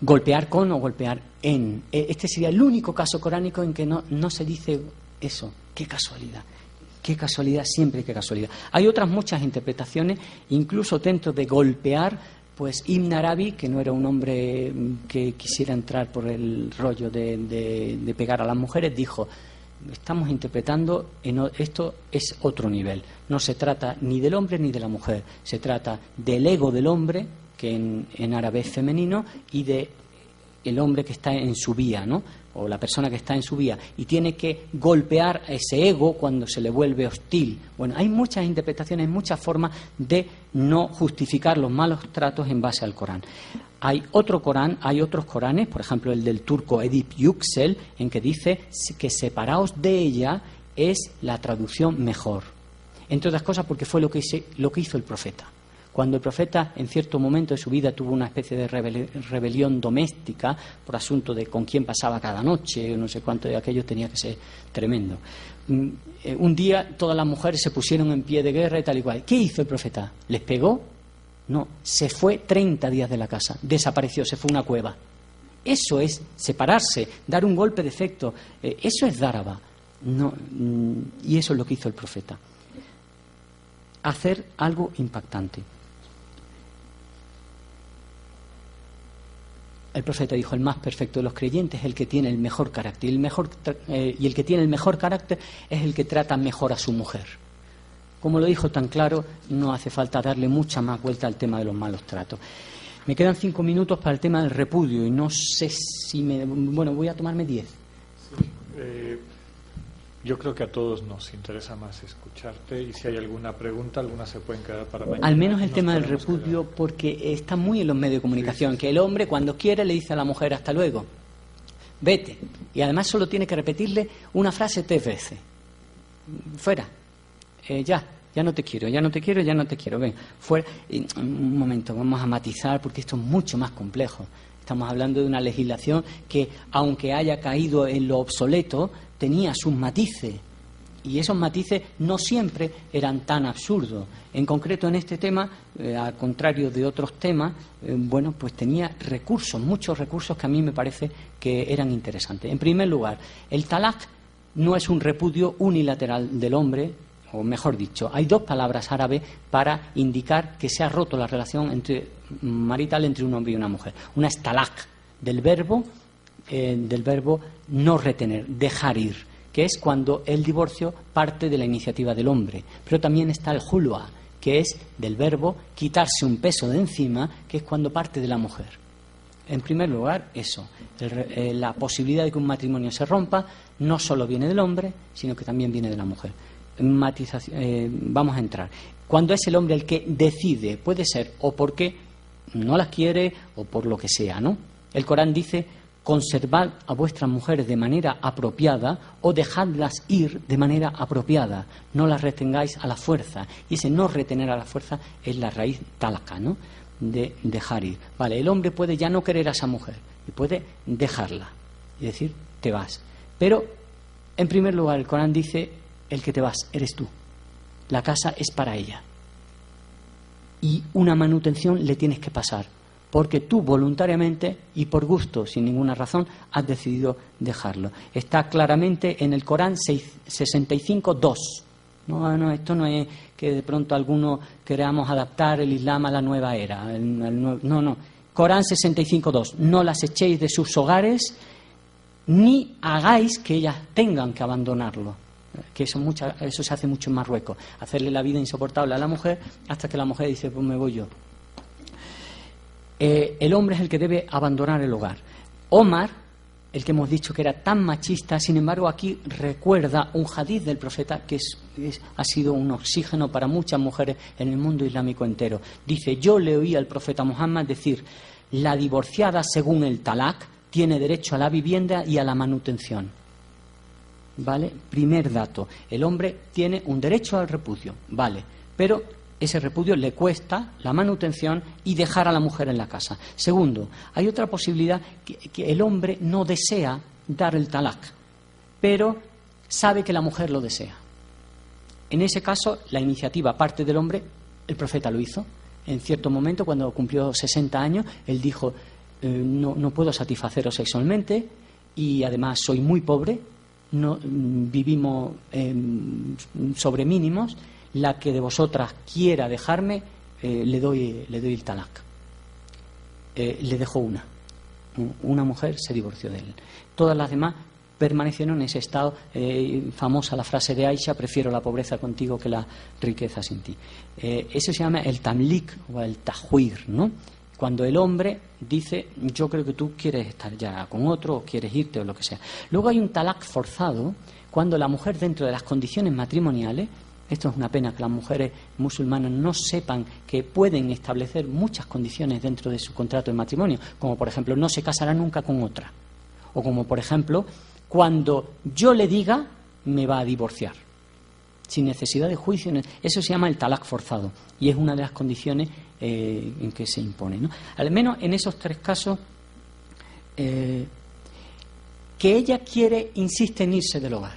golpear con o golpear en. Este sería el único caso coránico en que no se dice eso. ¡Qué casualidad! ¡Qué casualidad! Siempre qué casualidad. Hay otras muchas interpretaciones, incluso dentro de golpear. Pues Ibn Arabi, que no era un hombre que quisiera entrar por el rollo de pegar a las mujeres, dijo, estamos interpretando, esto es otro nivel. No se trata ni del hombre ni de la mujer, se trata del ego del hombre, que en árabe es femenino, y de el hombre que está en su vía, ¿no? O la persona que está en su vía, y tiene que golpear a ese ego cuando se le vuelve hostil. Bueno, hay muchas interpretaciones, muchas formas de no justificar los malos tratos en base al Corán. Hay otros Coranes, por ejemplo el del turco Edip Yüksel, en que dice que separaos de ella es la traducción mejor. Entre otras cosas porque fue lo que hizo el profeta. Cuando el profeta en cierto momento de su vida tuvo una especie de rebelión doméstica por asunto de con quién pasaba cada noche, no sé cuánto de aquello, tenía que ser tremendo. Un día todas las mujeres se pusieron en pie de guerra y tal y cual. ¿Qué hizo el profeta? ¿Les pegó? No, se fue 30 días de la casa, desapareció, se fue a una cueva. Eso es separarse, dar un golpe de efecto, eso es dáraba. No, y eso es lo que hizo el profeta. Hacer algo impactante. El profeta dijo, el más perfecto de los creyentes es el que tiene el mejor carácter. Y el que tiene el mejor carácter es el que trata mejor a su mujer. Como lo dijo tan claro, no hace falta darle mucha más vuelta al tema de los malos tratos. Me quedan 5 minutos para el tema del repudio y no sé si bueno, voy a tomarme 10. Sí, yo creo que a todos nos interesa más escucharte, y si hay alguna pregunta, algunas se pueden quedar para mañana. Al menos el tema del repudio, porque está muy en los medios de comunicación, que el hombre cuando quiere le dice a la mujer hasta luego, vete, y además solo tiene que repetirle una frase 3 veces. Fuera, ya no te quiero, ya no te quiero, ya no te quiero, ven, fuera. Un momento, vamos a matizar porque esto es mucho más complejo. Estamos hablando de una legislación que, aunque haya caído en lo obsoleto, tenía sus matices, y esos matices no siempre eran tan absurdos. En concreto en este tema, al contrario de otros temas, bueno, pues tenía recursos, muchos recursos que a mí me parece que eran interesantes. En primer lugar, el talaq no es un repudio unilateral del hombre, o mejor dicho, hay 2 palabras árabes para indicar que se ha roto la relación marital entre un hombre y una mujer. Una es talaq, del verbo no retener, dejar ir, que es cuando el divorcio parte de la iniciativa del hombre. Pero también está el hulwa, que es del verbo quitarse un peso de encima, que es cuando parte de la mujer. En primer lugar, eso, la posibilidad de que un matrimonio se rompa no solo viene del hombre, sino que también viene de la mujer. Vamos a entrar. Cuando es el hombre el que decide, puede ser o porque no las quiere o por lo que sea, ¿no? El Corán dice, conservad a vuestras mujeres de manera apropiada o dejadlas ir de manera apropiada, no las retengáis a la fuerza. Y ese no retener a la fuerza es la raíz talaka, ¿no?, de dejar ir. Vale, el hombre puede ya no querer a esa mujer y puede dejarla y decir, te vas. Pero, en primer lugar, el Corán dice, el que te vas eres tú. La casa es para ella. Y una manutención le tienes que pasar, porque tú voluntariamente y por gusto, sin ninguna razón, has decidido dejarlo. Está claramente en el Corán 65.2. No, esto no es que de pronto algunos queramos adaptar el Islam a la nueva era. No. Corán 65.2. No las echéis de sus hogares ni hagáis que ellas tengan que abandonarlo. Que eso se hace mucho en Marruecos. Hacerle la vida insoportable a la mujer hasta que la mujer dice, pues me voy yo. El hombre es el que debe abandonar el hogar. Omar, el que hemos dicho que era tan machista, sin embargo aquí recuerda un hadiz del profeta que ha sido un oxígeno para muchas mujeres en el mundo islámico entero. Dice, yo le oí al profeta Muhammad decir, la divorciada según el talak tiene derecho a la vivienda y a la manutención. ¿Vale? Primer dato, el hombre tiene un derecho al repudio, vale, pero ese repudio le cuesta la manutención y dejar a la mujer en la casa. Segundo, hay otra posibilidad, que el hombre no desea dar el talak, pero sabe que la mujer lo desea. En ese caso, la iniciativa parte del hombre, el profeta lo hizo. En cierto momento, cuando cumplió 60 años, él dijo, no puedo satisfaceros sexualmente y además soy muy pobre, no vivimos sobre mínimos, la que de vosotras quiera dejarme, le doy el talak. Le dejó una mujer se divorció de él. Todas las demás permanecieron en ese estado. Famosa la frase de Aisha, prefiero la pobreza contigo que la riqueza sin ti. Eso se llama el tamlik o el tahwir, ¿no? Cuando el hombre dice, yo creo que tú quieres estar ya con otro o quieres irte o lo que sea. Luego hay un talak forzado, cuando la mujer, dentro de las condiciones matrimoniales, esto es una pena que las mujeres musulmanas no sepan que pueden establecer muchas condiciones dentro de su contrato de matrimonio, como por ejemplo, no se casará nunca con otra, o como por ejemplo, cuando yo le diga, me va a divorciar, sin necesidad de juicio. Eso se llama el talak forzado y es una de las condiciones en que se impone, ¿no? Al menos en esos tres casos, que ella insiste en irse del hogar.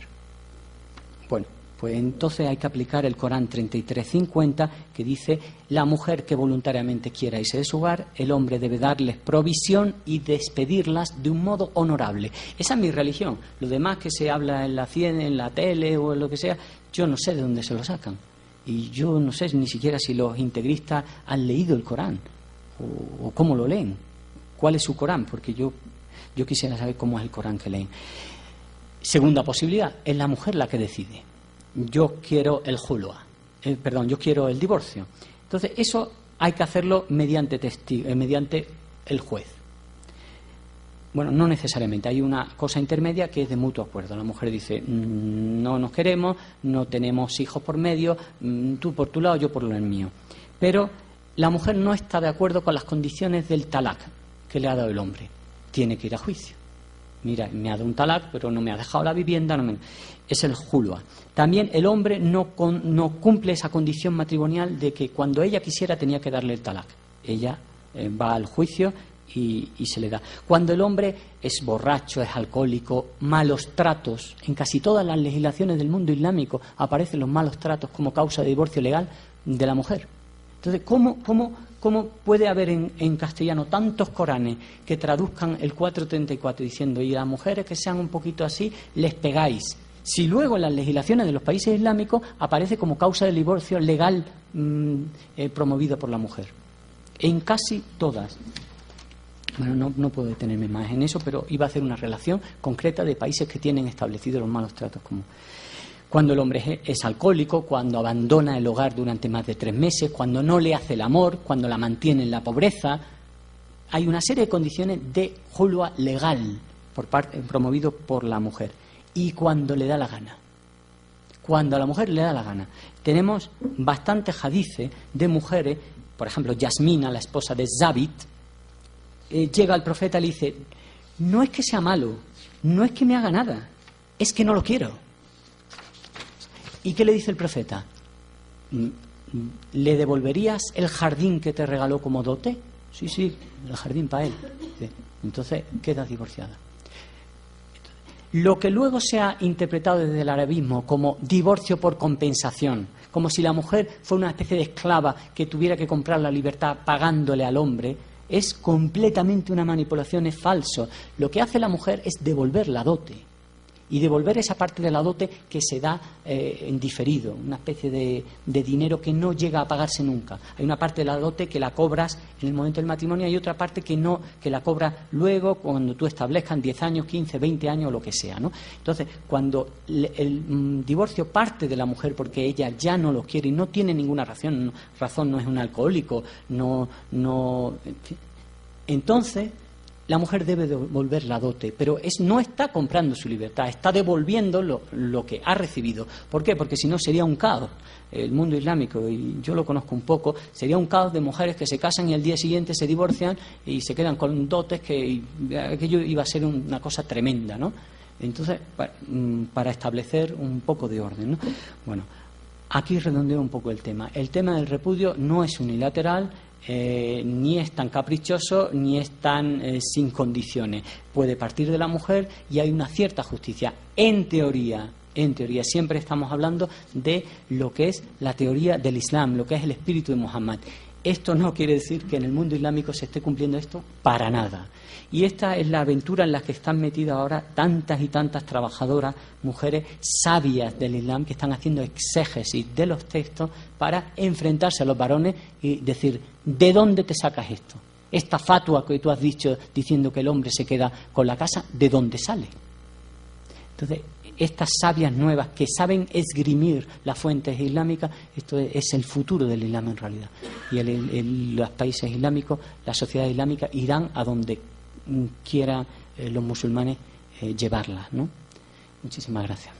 Bueno, pues entonces hay que aplicar el Corán 33:50, que dice, la mujer que voluntariamente quiera irse de su hogar, el hombre debe darles provisión y despedirlas de un modo honorable. Esa es mi religión. Lo demás que se habla en la tele o en lo que sea, yo no sé de dónde se lo sacan. Y yo no sé ni siquiera si los integristas han leído el Corán o cómo lo leen. ¿Cuál es su Corán? Porque yo quisiera saber cómo es el Corán que leen. Segunda posibilidad, es la mujer la que decide. Yo quiero yo quiero el divorcio. Entonces, eso hay que hacerlo mediante el juez. Bueno, no necesariamente. Hay una cosa intermedia que es de mutuo acuerdo. La mujer dice, no nos queremos, no tenemos hijos por medio, tú por tu lado, yo por el mío. Pero la mujer no está de acuerdo con las condiciones del talak que le ha dado el hombre. Tiene que ir a juicio. Mira, me ha dado un talak, pero no me ha dejado la vivienda. Es el julua. También el hombre no cumple esa condición matrimonial de que cuando ella quisiera tenía que darle el talak. Ella va al juicio y se le da. Cuando el hombre es borracho, es alcohólico, malos tratos, en casi todas las legislaciones del mundo islámico aparecen los malos tratos como causa de divorcio legal de la mujer. Entonces, ¿cómo puede haber en castellano tantos Coranes que traduzcan el 4:34 diciendo, y las mujeres que sean un poquito así, les pegáis? Si luego en las legislaciones de los países islámicos aparece como causa de divorcio legal promovido por la mujer. En casi todas. Bueno, no puedo detenerme más en eso, pero iba a hacer una relación concreta de países que tienen establecidos los malos tratos como... Cuando el hombre es alcohólico, cuando abandona el hogar durante más de 3 meses, cuando no le hace el amor, cuando la mantiene en la pobreza, hay una serie de condiciones de julua legal promovido por la mujer. Y cuando le da la gana. Cuando a la mujer le da la gana. Tenemos bastantes hadices de mujeres, por ejemplo, Yasmina, la esposa de Zabit, llega al profeta y le dice, no es que sea malo, no es que me haga nada, es que no lo quiero. ¿Y qué le dice el profeta? ¿Le devolverías el jardín que te regaló como dote? Sí, sí, el jardín para él. Entonces quedas divorciada. Lo que luego se ha interpretado desde el arabismo como divorcio por compensación, como si la mujer fuera una especie de esclava que tuviera que comprar la libertad pagándole al hombre, es completamente una manipulación, es falso. Lo que hace la mujer es devolver la dote, y devolver esa parte de la dote que se da en diferido, una especie de dinero que no llega a pagarse nunca. Hay una parte de la dote que la cobras en el momento del matrimonio y otra parte que no, que la cobras luego cuando tú establezcan 10 años, 15, 20 años o lo que sea, ¿no? Entonces, cuando el divorcio parte de la mujer porque ella ya no lo quiere y no tiene ninguna razón, no es un alcohólico, en fin, entonces la mujer debe devolver la dote, pero no está comprando su libertad, está devolviendo lo que ha recibido. ¿Por qué? Porque si no sería un caos. El mundo islámico, y yo lo conozco un poco, sería un caos de mujeres que se casan y al día siguiente se divorcian y se quedan con dotes que aquello iba a ser una cosa tremenda, ¿no? Entonces, para establecer un poco de orden, ¿no? Bueno, aquí redondeo un poco el tema. El tema del repudio no es unilateral, ni es tan caprichoso ni es tan sin condiciones. Puede partir de la mujer y hay una cierta justicia. En teoría, siempre estamos hablando de lo que es la teoría del Islam, lo que es el espíritu de Muhammad. Esto no quiere decir que en el mundo islámico se esté cumpliendo esto para nada. Y esta es la aventura en la que están metidas ahora tantas y tantas trabajadoras, mujeres sabias del Islam, que están haciendo exégesis de los textos para enfrentarse a los varones y decir, ¿de dónde te sacas esto? Esta fatua que tú has dicho diciendo que el hombre se queda con la casa, ¿de dónde sale? Entonces, estas sabias nuevas que saben esgrimir las fuentes islámicas, esto es el futuro del Islam en realidad. Y los países islámicos, las sociedades islámicas irán a donde quieran los musulmanes llevarlas, ¿no? Muchísimas gracias.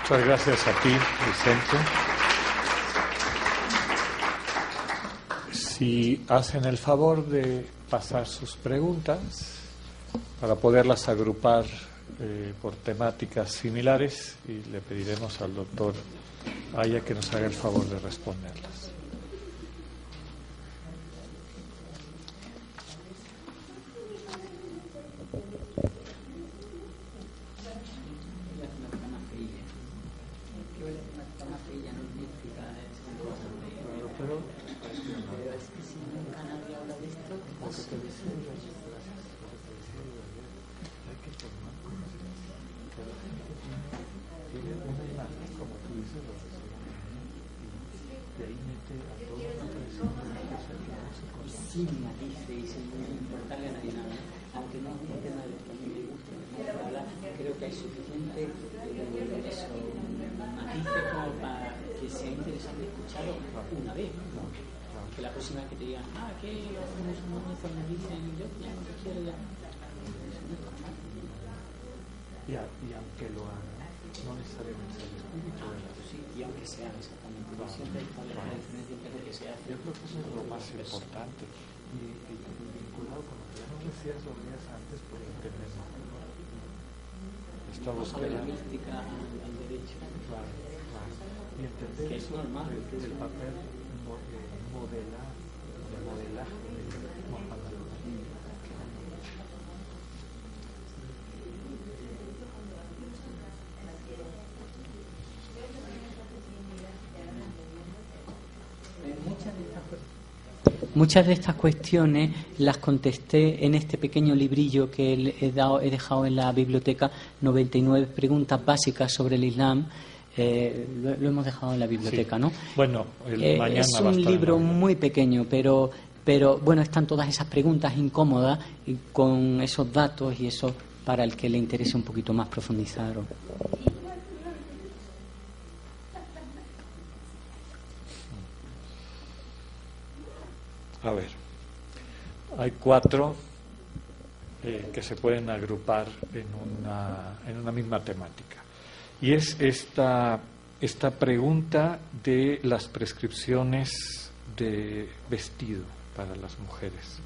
Muchas gracias a ti, Vicente. Si hacen el favor de pasar sus preguntas para poderlas agrupar por temáticas similares, y le pediremos al doctor Aya que nos haga el favor de responderlas. Y aunque lo hagan, no necesariamente es el espíritu de la... Sí, y aunque sean exactamente igual, siempre hay la diferencia entre lo que se hace. Yo creo que eso es lo más importante. Y vinculado con lo que ya nos decías los días antes por internet. Esta búsqueda de la mística al derecho. Claro. Y entender que es normal. El papel de modelaje de Muhammad. Muchas de estas cuestiones las contesté en este pequeño librillo que he dejado en la biblioteca, 99 preguntas básicas sobre el Islam. Lo hemos dejado en la biblioteca, sí. ¿no? Bueno, mañana es un libro muy pequeño, pero bueno, están todas esas preguntas incómodas y con esos datos y eso para el que le interese un poquito más profundizar. A ver, hay 4 que se pueden agrupar en una misma temática. Y es esta pregunta de las prescripciones de vestido para las mujeres.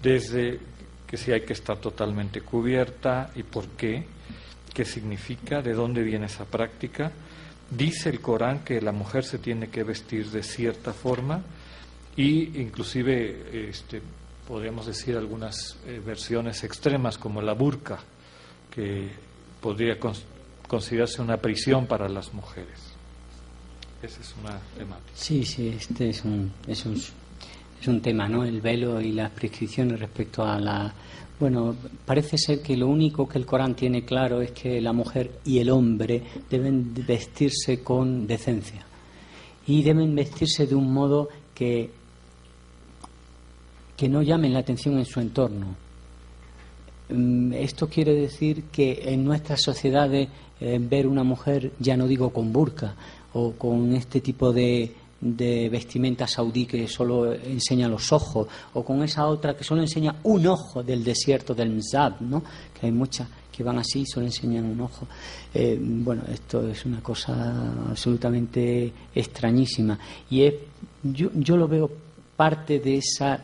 desde que si hay que estar totalmente cubierta y por qué significa, de dónde viene esa práctica. Dice el Corán que la mujer se tiene que vestir de cierta forma y inclusive podríamos decir algunas versiones extremas como la burka, que podría considerarse una prisión para las mujeres. Esa es una temática. Sí, este es un tema, ¿no? El velo y las prescripciones respecto a la... Bueno, parece ser que lo único que el Corán tiene claro es que la mujer y el hombre deben vestirse con decencia y deben vestirse de un modo que no llamen la atención en su entorno. Esto quiere decir que en nuestras sociedades ver una mujer, ya no digo con burka o con este tipo de vestimenta saudí que solo enseña los ojos, o con esa otra que solo enseña un ojo del desierto del Mzab, ¿no? Que hay muchas que van así y solo enseñan un ojo. Bueno, esto es una cosa absolutamente extrañísima y yo lo veo parte de esas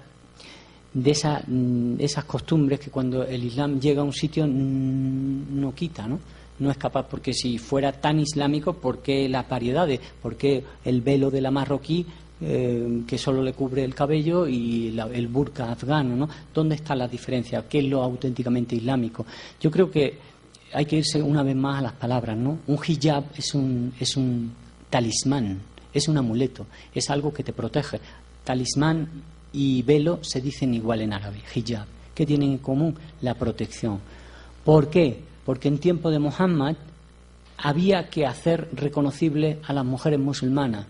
costumbres que cuando el Islam llega a un sitio no quita, ¿no? No es capaz, porque si fuera tan islámico, ¿por qué las variedades? ¿Por qué el velo de la marroquí que solo le cubre el cabello y el burka afgano, ¿no? ¿Dónde está la diferencia? ¿Qué es lo auténticamente islámico? Yo creo que hay que irse una vez más a las palabras, ¿no? Un hijab es un talismán, es un amuleto, es algo que te protege. Talismán y velo se dicen igual en árabe, hijab. ¿Qué tienen en común? La protección. ¿Por qué? Porque en tiempo de Muhammad había que hacer reconocible a las mujeres musulmanas.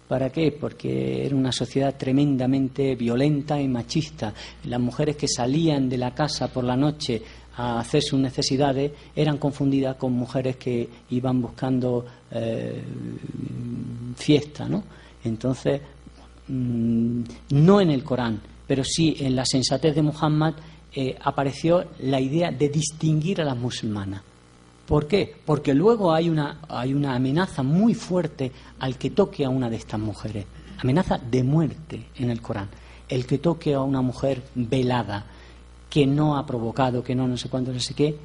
¿Para qué? Porque era una sociedad tremendamente violenta y machista. Las mujeres que salían de la casa por la noche a hacer sus necesidades eran confundidas con mujeres que iban buscando fiesta, ¿no? Entonces, no en el Corán, pero sí en la sensatez de Muhammad apareció la idea de distinguir a las musulmanas. ¿Por qué? Porque luego hay una amenaza muy fuerte al que toque a una de estas mujeres. Amenaza de muerte en el Corán. El que toque a una mujer velada, que no ha provocado, que no sé cuánto, no sé qué,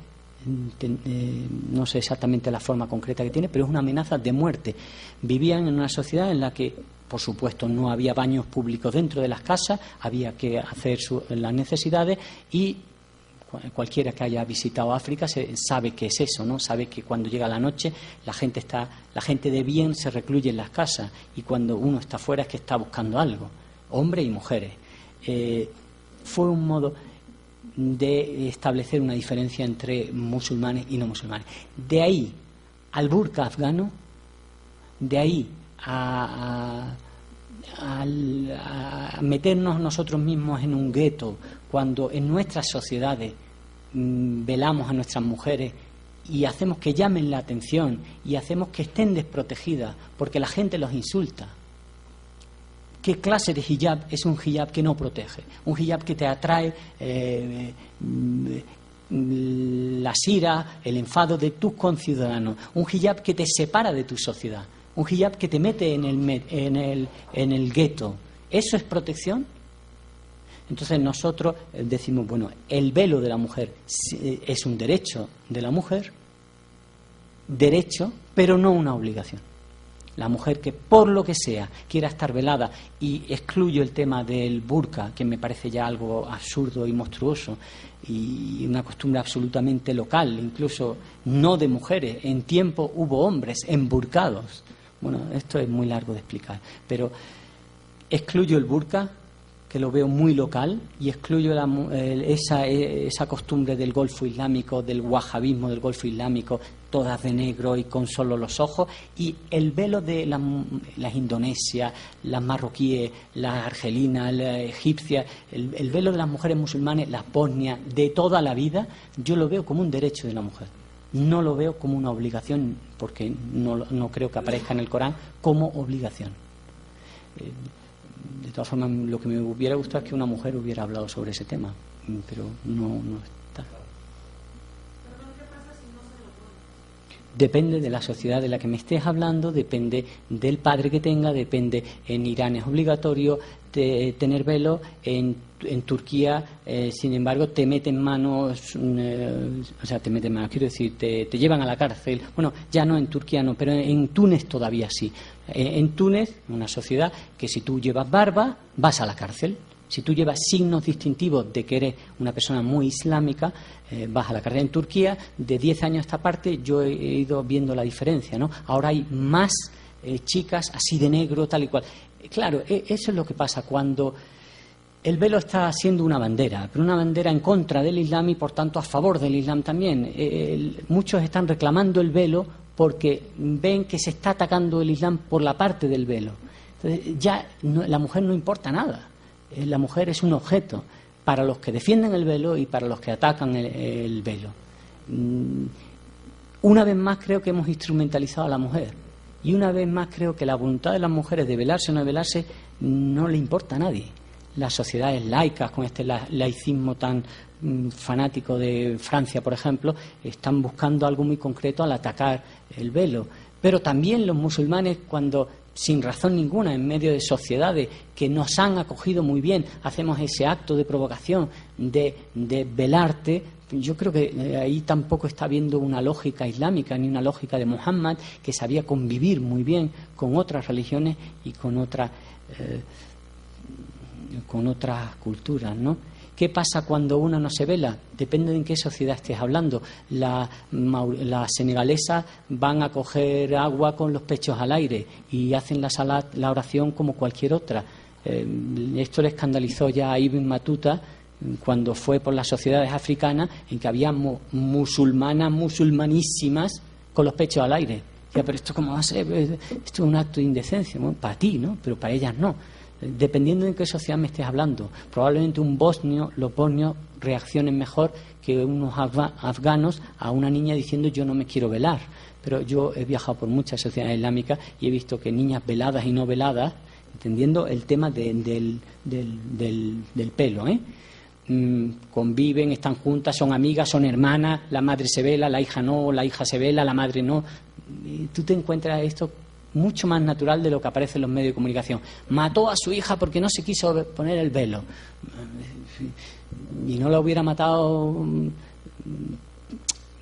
no sé exactamente la forma concreta que tiene, pero es una amenaza de muerte. Vivían en una sociedad en la que, por supuesto, no había baños públicos dentro de las casas, había que hacer las necesidades y cualquiera que haya visitado África sabe que es eso, ¿no? Sabe que cuando llega la noche la gente de bien se recluye en las casas y cuando uno está fuera es que está buscando algo, hombres y mujeres. Fue un modo de establecer una diferencia entre musulmanes y no musulmanes. De ahí al burka afgano, de ahí a meternos nosotros mismos en un gueto cuando en nuestras sociedades velamos a nuestras mujeres y hacemos que llamen la atención y hacemos que estén desprotegidas porque la gente los insulta. ¿Qué clase de hijab? Es un hijab que no protege, un hijab que te atrae las iras, el enfado de tus conciudadanos, un hijab que te separa de tu sociedad, un hijab que te mete en el gueto. ¿Eso es protección? Entonces nosotros decimos, bueno, el velo de la mujer es un derecho de la mujer, derecho, pero no una obligación. La mujer que por lo que sea quiera estar velada, y excluyo el tema del burka, que me parece ya algo absurdo y monstruoso y una costumbre absolutamente local, incluso no de mujeres. En tiempo hubo hombres emburkados. Bueno, esto es muy largo de explicar, pero excluyo el burka, que lo veo muy local, y excluyo esa costumbre del Golfo Islámico, del wahabismo del Golfo Islámico, todas de negro y con solo los ojos, y el velo de las indonesias, las marroquíes, las argelinas, las egipcias, el velo de las mujeres musulmanes, las bosnias, de toda la vida, yo lo veo como un derecho de la mujer. No lo veo como una obligación, porque no creo que aparezca en el Corán como obligación. De todas formas, lo que me hubiera gustado es que una mujer hubiera hablado sobre ese tema, pero no está. Depende de la sociedad de la que me estés hablando, depende del padre que tenga, depende. En Irán es obligatorio tener velo, en Turquía, sin embargo, te meten manos, o sea, te meten manos, quiero decir, te llevan a la cárcel. Bueno, ya no en Turquía, no, pero en Túnez todavía sí. En Túnez, una sociedad que si tú llevas barba, vas a la cárcel. Si tú llevas signos distintivos de que eres una persona muy islámica, vas a la cárcel. En Turquía, de 10 años a esta parte, yo he ido viendo la diferencia, ¿no? Ahora hay más chicas así de negro, tal y cual. Claro, eso es lo que pasa cuando el velo está siendo una bandera, pero una bandera en contra del Islam y por tanto a favor del Islam también. Muchos están reclamando el velo porque ven que se está atacando el Islam por la parte del velo. Entonces ya la mujer no importa nada. La mujer es un objeto para los que defienden el velo y para los que atacan el velo. Una vez más creo que hemos instrumentalizado a la mujer y una vez más creo que la voluntad de las mujeres de velarse o no velarse no le importa a nadie. Las sociedades laicas, con este laicismo tan fanático de Francia, por ejemplo, están buscando algo muy concreto al atacar el velo. Pero también los musulmanes, cuando sin razón ninguna, en medio de sociedades que nos han acogido muy bien, hacemos ese acto de provocación, de velarte. Yo creo que ahí tampoco está habiendo una lógica islámica ni una lógica de Muhammad, que sabía convivir muy bien con otras religiones y con otras culturas, ¿no? ¿Qué pasa cuando una no se vela? Depende de en qué sociedad estés hablando. Las senegalesas van a coger agua con los pechos al aire y hacen la oración como cualquier otra. Esto le escandalizó ya a Ibn Battuta cuando fue por las sociedades africanas en que había musulmanísimas con los pechos al aire. Decía, pero esto cómo va a ser, esto es un acto de indecencia. Bueno, para ti, ¿no? Pero para ellas no. Dependiendo de qué sociedad me estés hablando, probablemente los bosnios reaccionen mejor que unos afganos a una niña diciendo yo no me quiero velar. Pero yo he viajado por muchas sociedades islámicas y he visto que niñas veladas y no veladas, entendiendo el tema del pelo, conviven, están juntas, son amigas, son hermanas, la madre se vela, la hija no, la hija se vela, la madre no. Y tú te encuentras esto mucho más natural de lo que aparece en los medios de comunicación. Mató a su hija porque no se quiso poner el velo. Y no la hubiera matado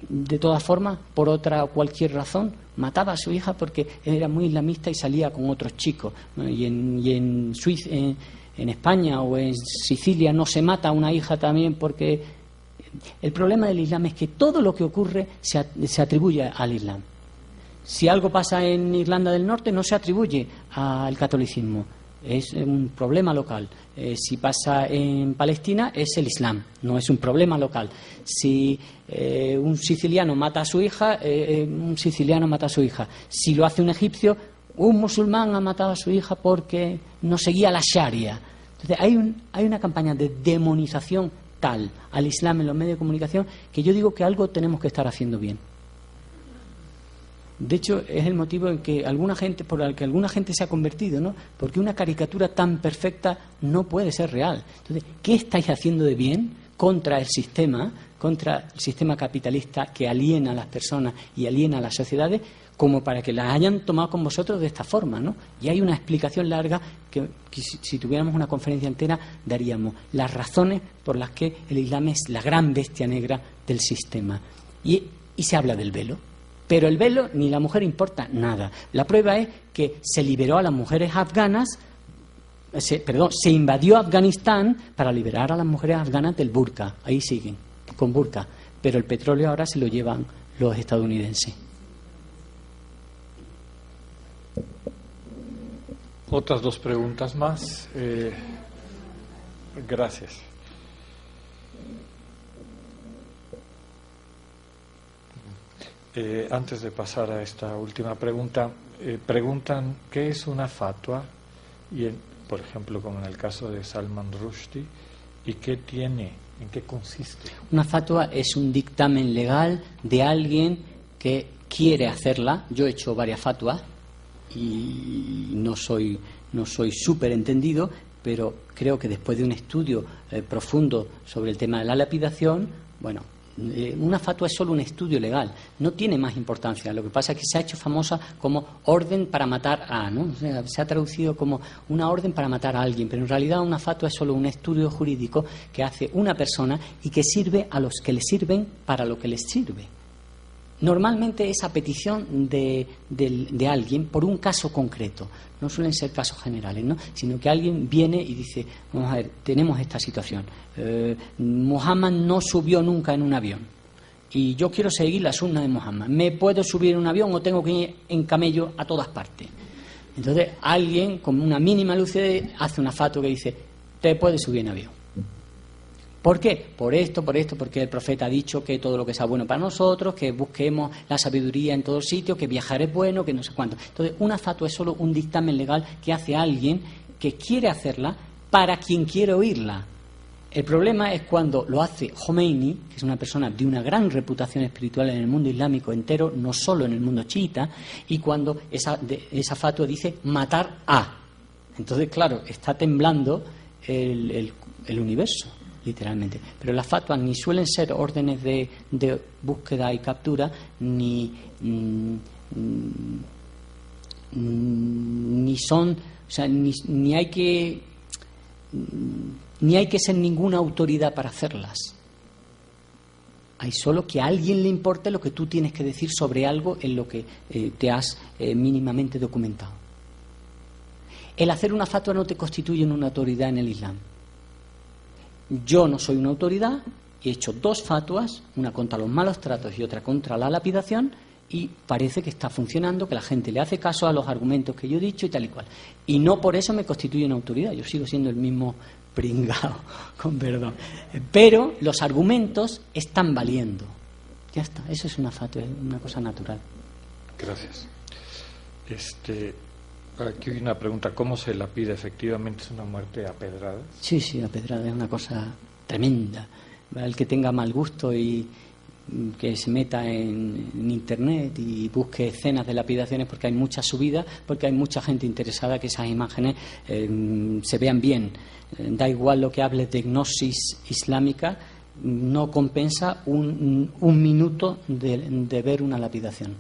de todas formas, por otra o cualquier razón. Mataba a su hija porque era muy islamista y salía con otros chicos. Y en Suiza, en España o en Sicilia no se mata a una hija también porque... El problema del Islam es que todo lo que ocurre se atribuye al Islam. Si algo pasa en Irlanda del Norte no se atribuye al catolicismo, es un problema local. Si pasa en Palestina es el Islam, no es un problema local. Si un siciliano mata a su hija, un siciliano mata a su hija. Si lo hace un egipcio, un musulmán ha matado a su hija porque no seguía la Sharia. Entonces hay una campaña de demonización tal al Islam en los medios de comunicación que yo digo que algo tenemos que estar haciendo bien. De hecho, es el motivo por el que alguna gente se ha convertido, ¿no? Porque una caricatura tan perfecta no puede ser real. Entonces, ¿qué estáis haciendo de bien contra el sistema capitalista que aliena a las personas y aliena a las sociedades, como para que las hayan tomado con vosotros de esta forma, ¿no? Y hay una explicación larga que si tuviéramos una conferencia entera daríamos las razones por las que el Islam es la gran bestia negra del sistema. Y se habla del velo. Pero el velo ni la mujer importa nada. La prueba es que se liberó a las mujeres afganas, se invadió Afganistán para liberar a las mujeres afganas del burka. Ahí siguen, con burka. Pero el petróleo ahora se lo llevan los estadounidenses. Otras dos preguntas más. Gracias. Antes de pasar a esta última pregunta, preguntan qué es una fatwa, por ejemplo, como en el caso de Salman Rushdie, y qué tiene, en qué consiste. Una fatwa es un dictamen legal de alguien que quiere hacerla. Yo he hecho varias fatwas y no soy súper entendido, pero creo que después de un estudio profundo sobre el tema de la lapidación, bueno, Una fatua es solo un estudio legal, no tiene más importancia. Lo que pasa es que se ha hecho famosa como orden para matar a, ¿no? O sea, se ha traducido como una orden para matar a alguien, pero en realidad una fatua es solo un estudio jurídico que hace una persona y que sirve a los que le sirven para lo que les sirve. Normalmente es a petición de alguien por un caso concreto. No suelen ser casos generales, ¿no? Sino que alguien viene y dice, vamos a ver, tenemos esta situación. Muhammad no subió nunca en un avión y yo quiero seguir la sunna de Muhammad. ¿Me puedo subir en un avión o tengo que ir en camello a todas partes? Entonces alguien con una mínima lucidez hace una fatwa que dice, te puedes subir en avión. ¿Por qué? Por esto, porque el profeta ha dicho que todo lo que sea bueno para nosotros, que busquemos la sabiduría en todo sitio, que viajar es bueno, que no sé cuánto. Entonces, una fatua es solo un dictamen legal que hace alguien que quiere hacerla para quien quiere oírla. El problema es cuando lo hace Khomeini, que es una persona de una gran reputación espiritual en el mundo islámico entero, no solo en el mundo chiita, y cuando esa fatua dice matar a. Entonces, claro, está temblando el universo, literalmente. Pero las fatwas ni suelen ser órdenes de búsqueda y captura, ni son, o sea, ni hay que ser ninguna autoridad para hacerlas. Hay solo que a alguien le importe lo que tú tienes que decir sobre algo en lo que te has mínimamente documentado. El hacer una fatwa no te constituye una autoridad en el Islam. Yo no soy una autoridad, he hecho 2 fatwas, una contra los malos tratos y otra contra la lapidación, y parece que está funcionando, que la gente le hace caso a los argumentos que yo he dicho y tal y cual. Y no por eso me constituye una autoridad, yo sigo siendo el mismo pringao, con perdón. Pero los argumentos están valiendo. Ya está, eso es una fatwa, es una cosa natural. Gracias. Aquí hay una pregunta, ¿cómo se lapida efectivamente? ¿Es una muerte apedrada? Sí, apedrada, es una cosa tremenda. El que tenga mal gusto y que se meta en internet y busque escenas de lapidaciones, porque hay muchas subidas, porque hay mucha gente interesada que esas imágenes se vean bien. Da igual lo que hables de gnosis islámica, no compensa un minuto de ver una lapidación.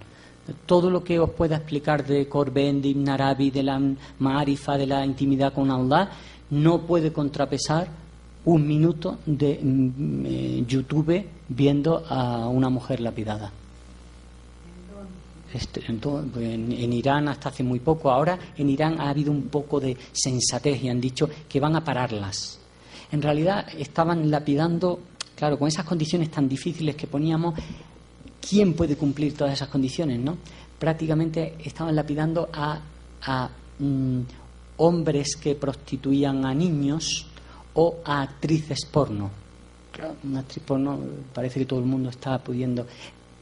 Todo lo que os pueda explicar de Corben, de Ibn Arabi, de la Ma'arifa, de la intimidad con Allah, no puede contrapesar un minuto de YouTube viendo a una mujer lapidada. En Irán hasta hace muy poco. Ahora en Irán ha habido un poco de sensatez y han dicho que van a pararlas. En realidad estaban lapidando, claro, con esas condiciones tan difíciles que poníamos. ¿Quién puede cumplir todas esas condiciones, no? Prácticamente estaban lapidando a hombres que prostituían a niños o a actrices porno. Claro, una actriz porno parece que todo el mundo está pudiendo.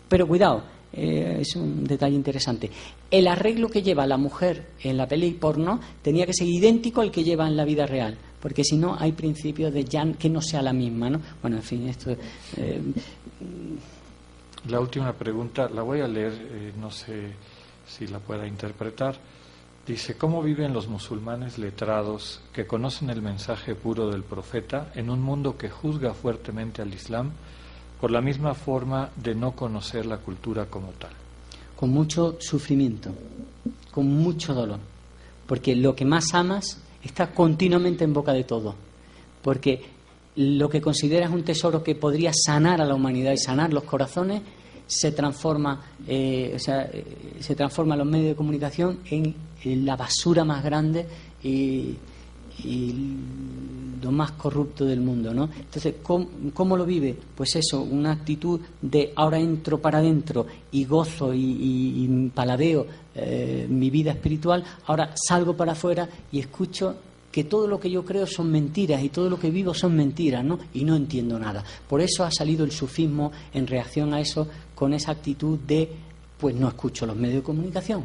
Pero cuidado, es un detalle interesante. El arreglo que lleva la mujer en la peli porno tenía que ser idéntico al que lleva en la vida real, porque si no hay principios de ya que no sea la misma, ¿no? Bueno, en fin, esto... La última pregunta la voy a leer, no sé si la pueda interpretar. Dice, ¿cómo viven los musulmanes letrados que conocen el mensaje puro del profeta en un mundo que juzga fuertemente al Islam por la misma forma de no conocer la cultura como tal? Con mucho sufrimiento, con mucho dolor, porque lo que más amas está continuamente en boca de todo, porque lo que consideras un tesoro que podría sanar a la humanidad y sanar los corazones se transforma los medios de comunicación en la basura más grande y lo más corrupto del mundo, ¿no? Entonces, ¿cómo lo vive? Pues eso, una actitud de ahora entro para adentro y gozo y paladeo mi vida espiritual, ahora salgo para afuera y escucho que todo lo que yo creo son mentiras y todo lo que vivo son mentiras, ¿no? Y no entiendo nada. Por eso ha salido el sufismo en reacción a eso, con esa actitud de, pues no escucho los medios de comunicación,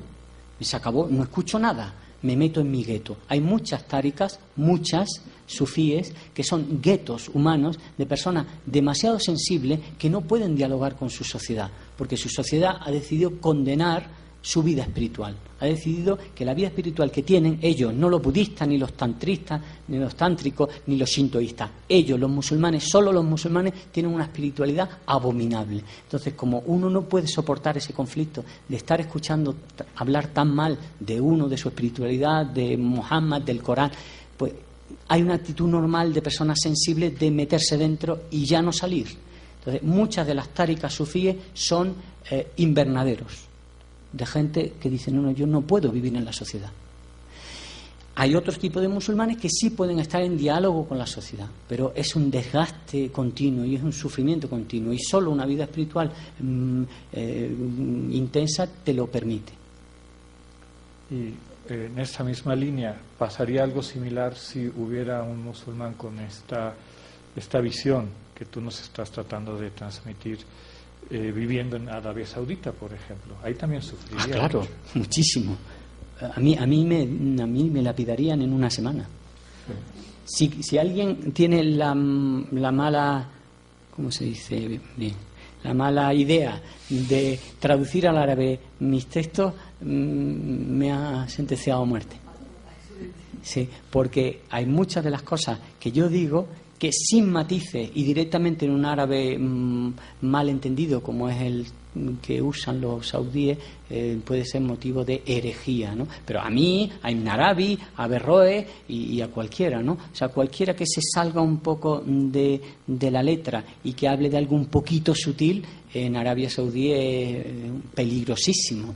se acabó, no escucho nada, me meto en mi gueto. Hay muchas táricas, muchas sufíes, que son guetos humanos de personas demasiado sensibles que no pueden dialogar con su sociedad, porque su sociedad ha decidido condenar su vida espiritual. Ha decidido que la vida espiritual que tienen ellos, no los budistas, ni los tantristas, ni los tántricos, ni los shintoístas, ellos, los musulmanes, solo los musulmanes, tienen una espiritualidad abominable. Entonces, como uno no puede soportar ese conflicto de estar escuchando hablar tan mal de uno, de su espiritualidad, de Muhammad, del Corán, pues hay una actitud normal de personas sensibles de meterse dentro y ya no salir. Entonces, muchas de las tarikas sufíes son invernaderos de gente que dice, no, yo no puedo vivir en la sociedad. Hay otros tipos de musulmanes que sí pueden estar en diálogo con la sociedad, pero es un desgaste continuo y es un sufrimiento continuo, y solo una vida espiritual intensa te lo permite. Y en esa misma línea, ¿pasaría algo similar si hubiera un musulmán con esta visión que tú nos estás tratando de transmitir, viviendo en Arabia Saudita, por ejemplo? Ahí también sufriría. Claro, muchísimo. A mí me lapidarían en una semana. Sí. Si alguien tiene la mala, ¿cómo se dice bien? La mala idea de traducir al árabe mis textos, me ha sentenciado a muerte. Sí, porque hay muchas de las cosas que yo digo que sin matices y directamente en un árabe mal entendido, como es el que usan los saudíes, puede ser motivo de herejía, ¿no? Pero a mí, a Ibn Arabi, a Averroes y a cualquiera, ¿no? O sea, cualquiera que se salga un poco de la letra y que hable de algo un poquito sutil, en Arabia Saudí es peligrosísimo.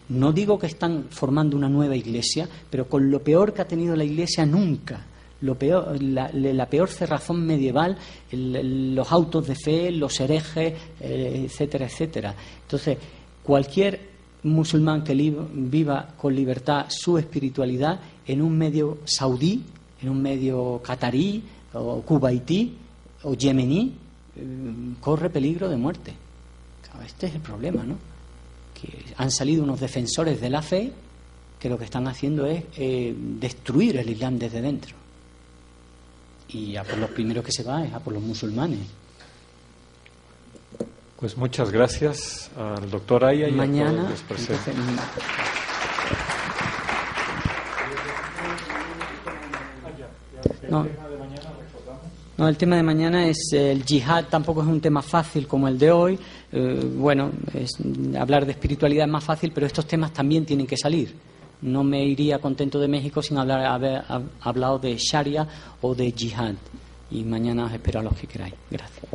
No digo que están formando una nueva iglesia, pero con lo peor que ha tenido la iglesia nunca. Lo peor, la peor cerrazón medieval, los autos de fe, los herejes, etcétera, etcétera. Entonces, cualquier musulmán que viva con libertad su espiritualidad en un medio saudí, en un medio catarí, o kuwaití, o yemení, corre peligro de muerte. Este es el problema, ¿no? Que han salido unos defensores de la fe que lo que están haciendo es destruir el Islam desde dentro. Y a por los primeros que se va es a por los musulmanes. Pues muchas gracias al doctor Aya y mañana, a todos los presentes. No, el tema de mañana es el yihad. Tampoco es un tema fácil como el de hoy. Hablar de espiritualidad es más fácil, pero estos temas también tienen que salir. No me iría contento de México sin haber hablado de Sharia o de yihad. Y mañana os espero a los que queráis. Gracias.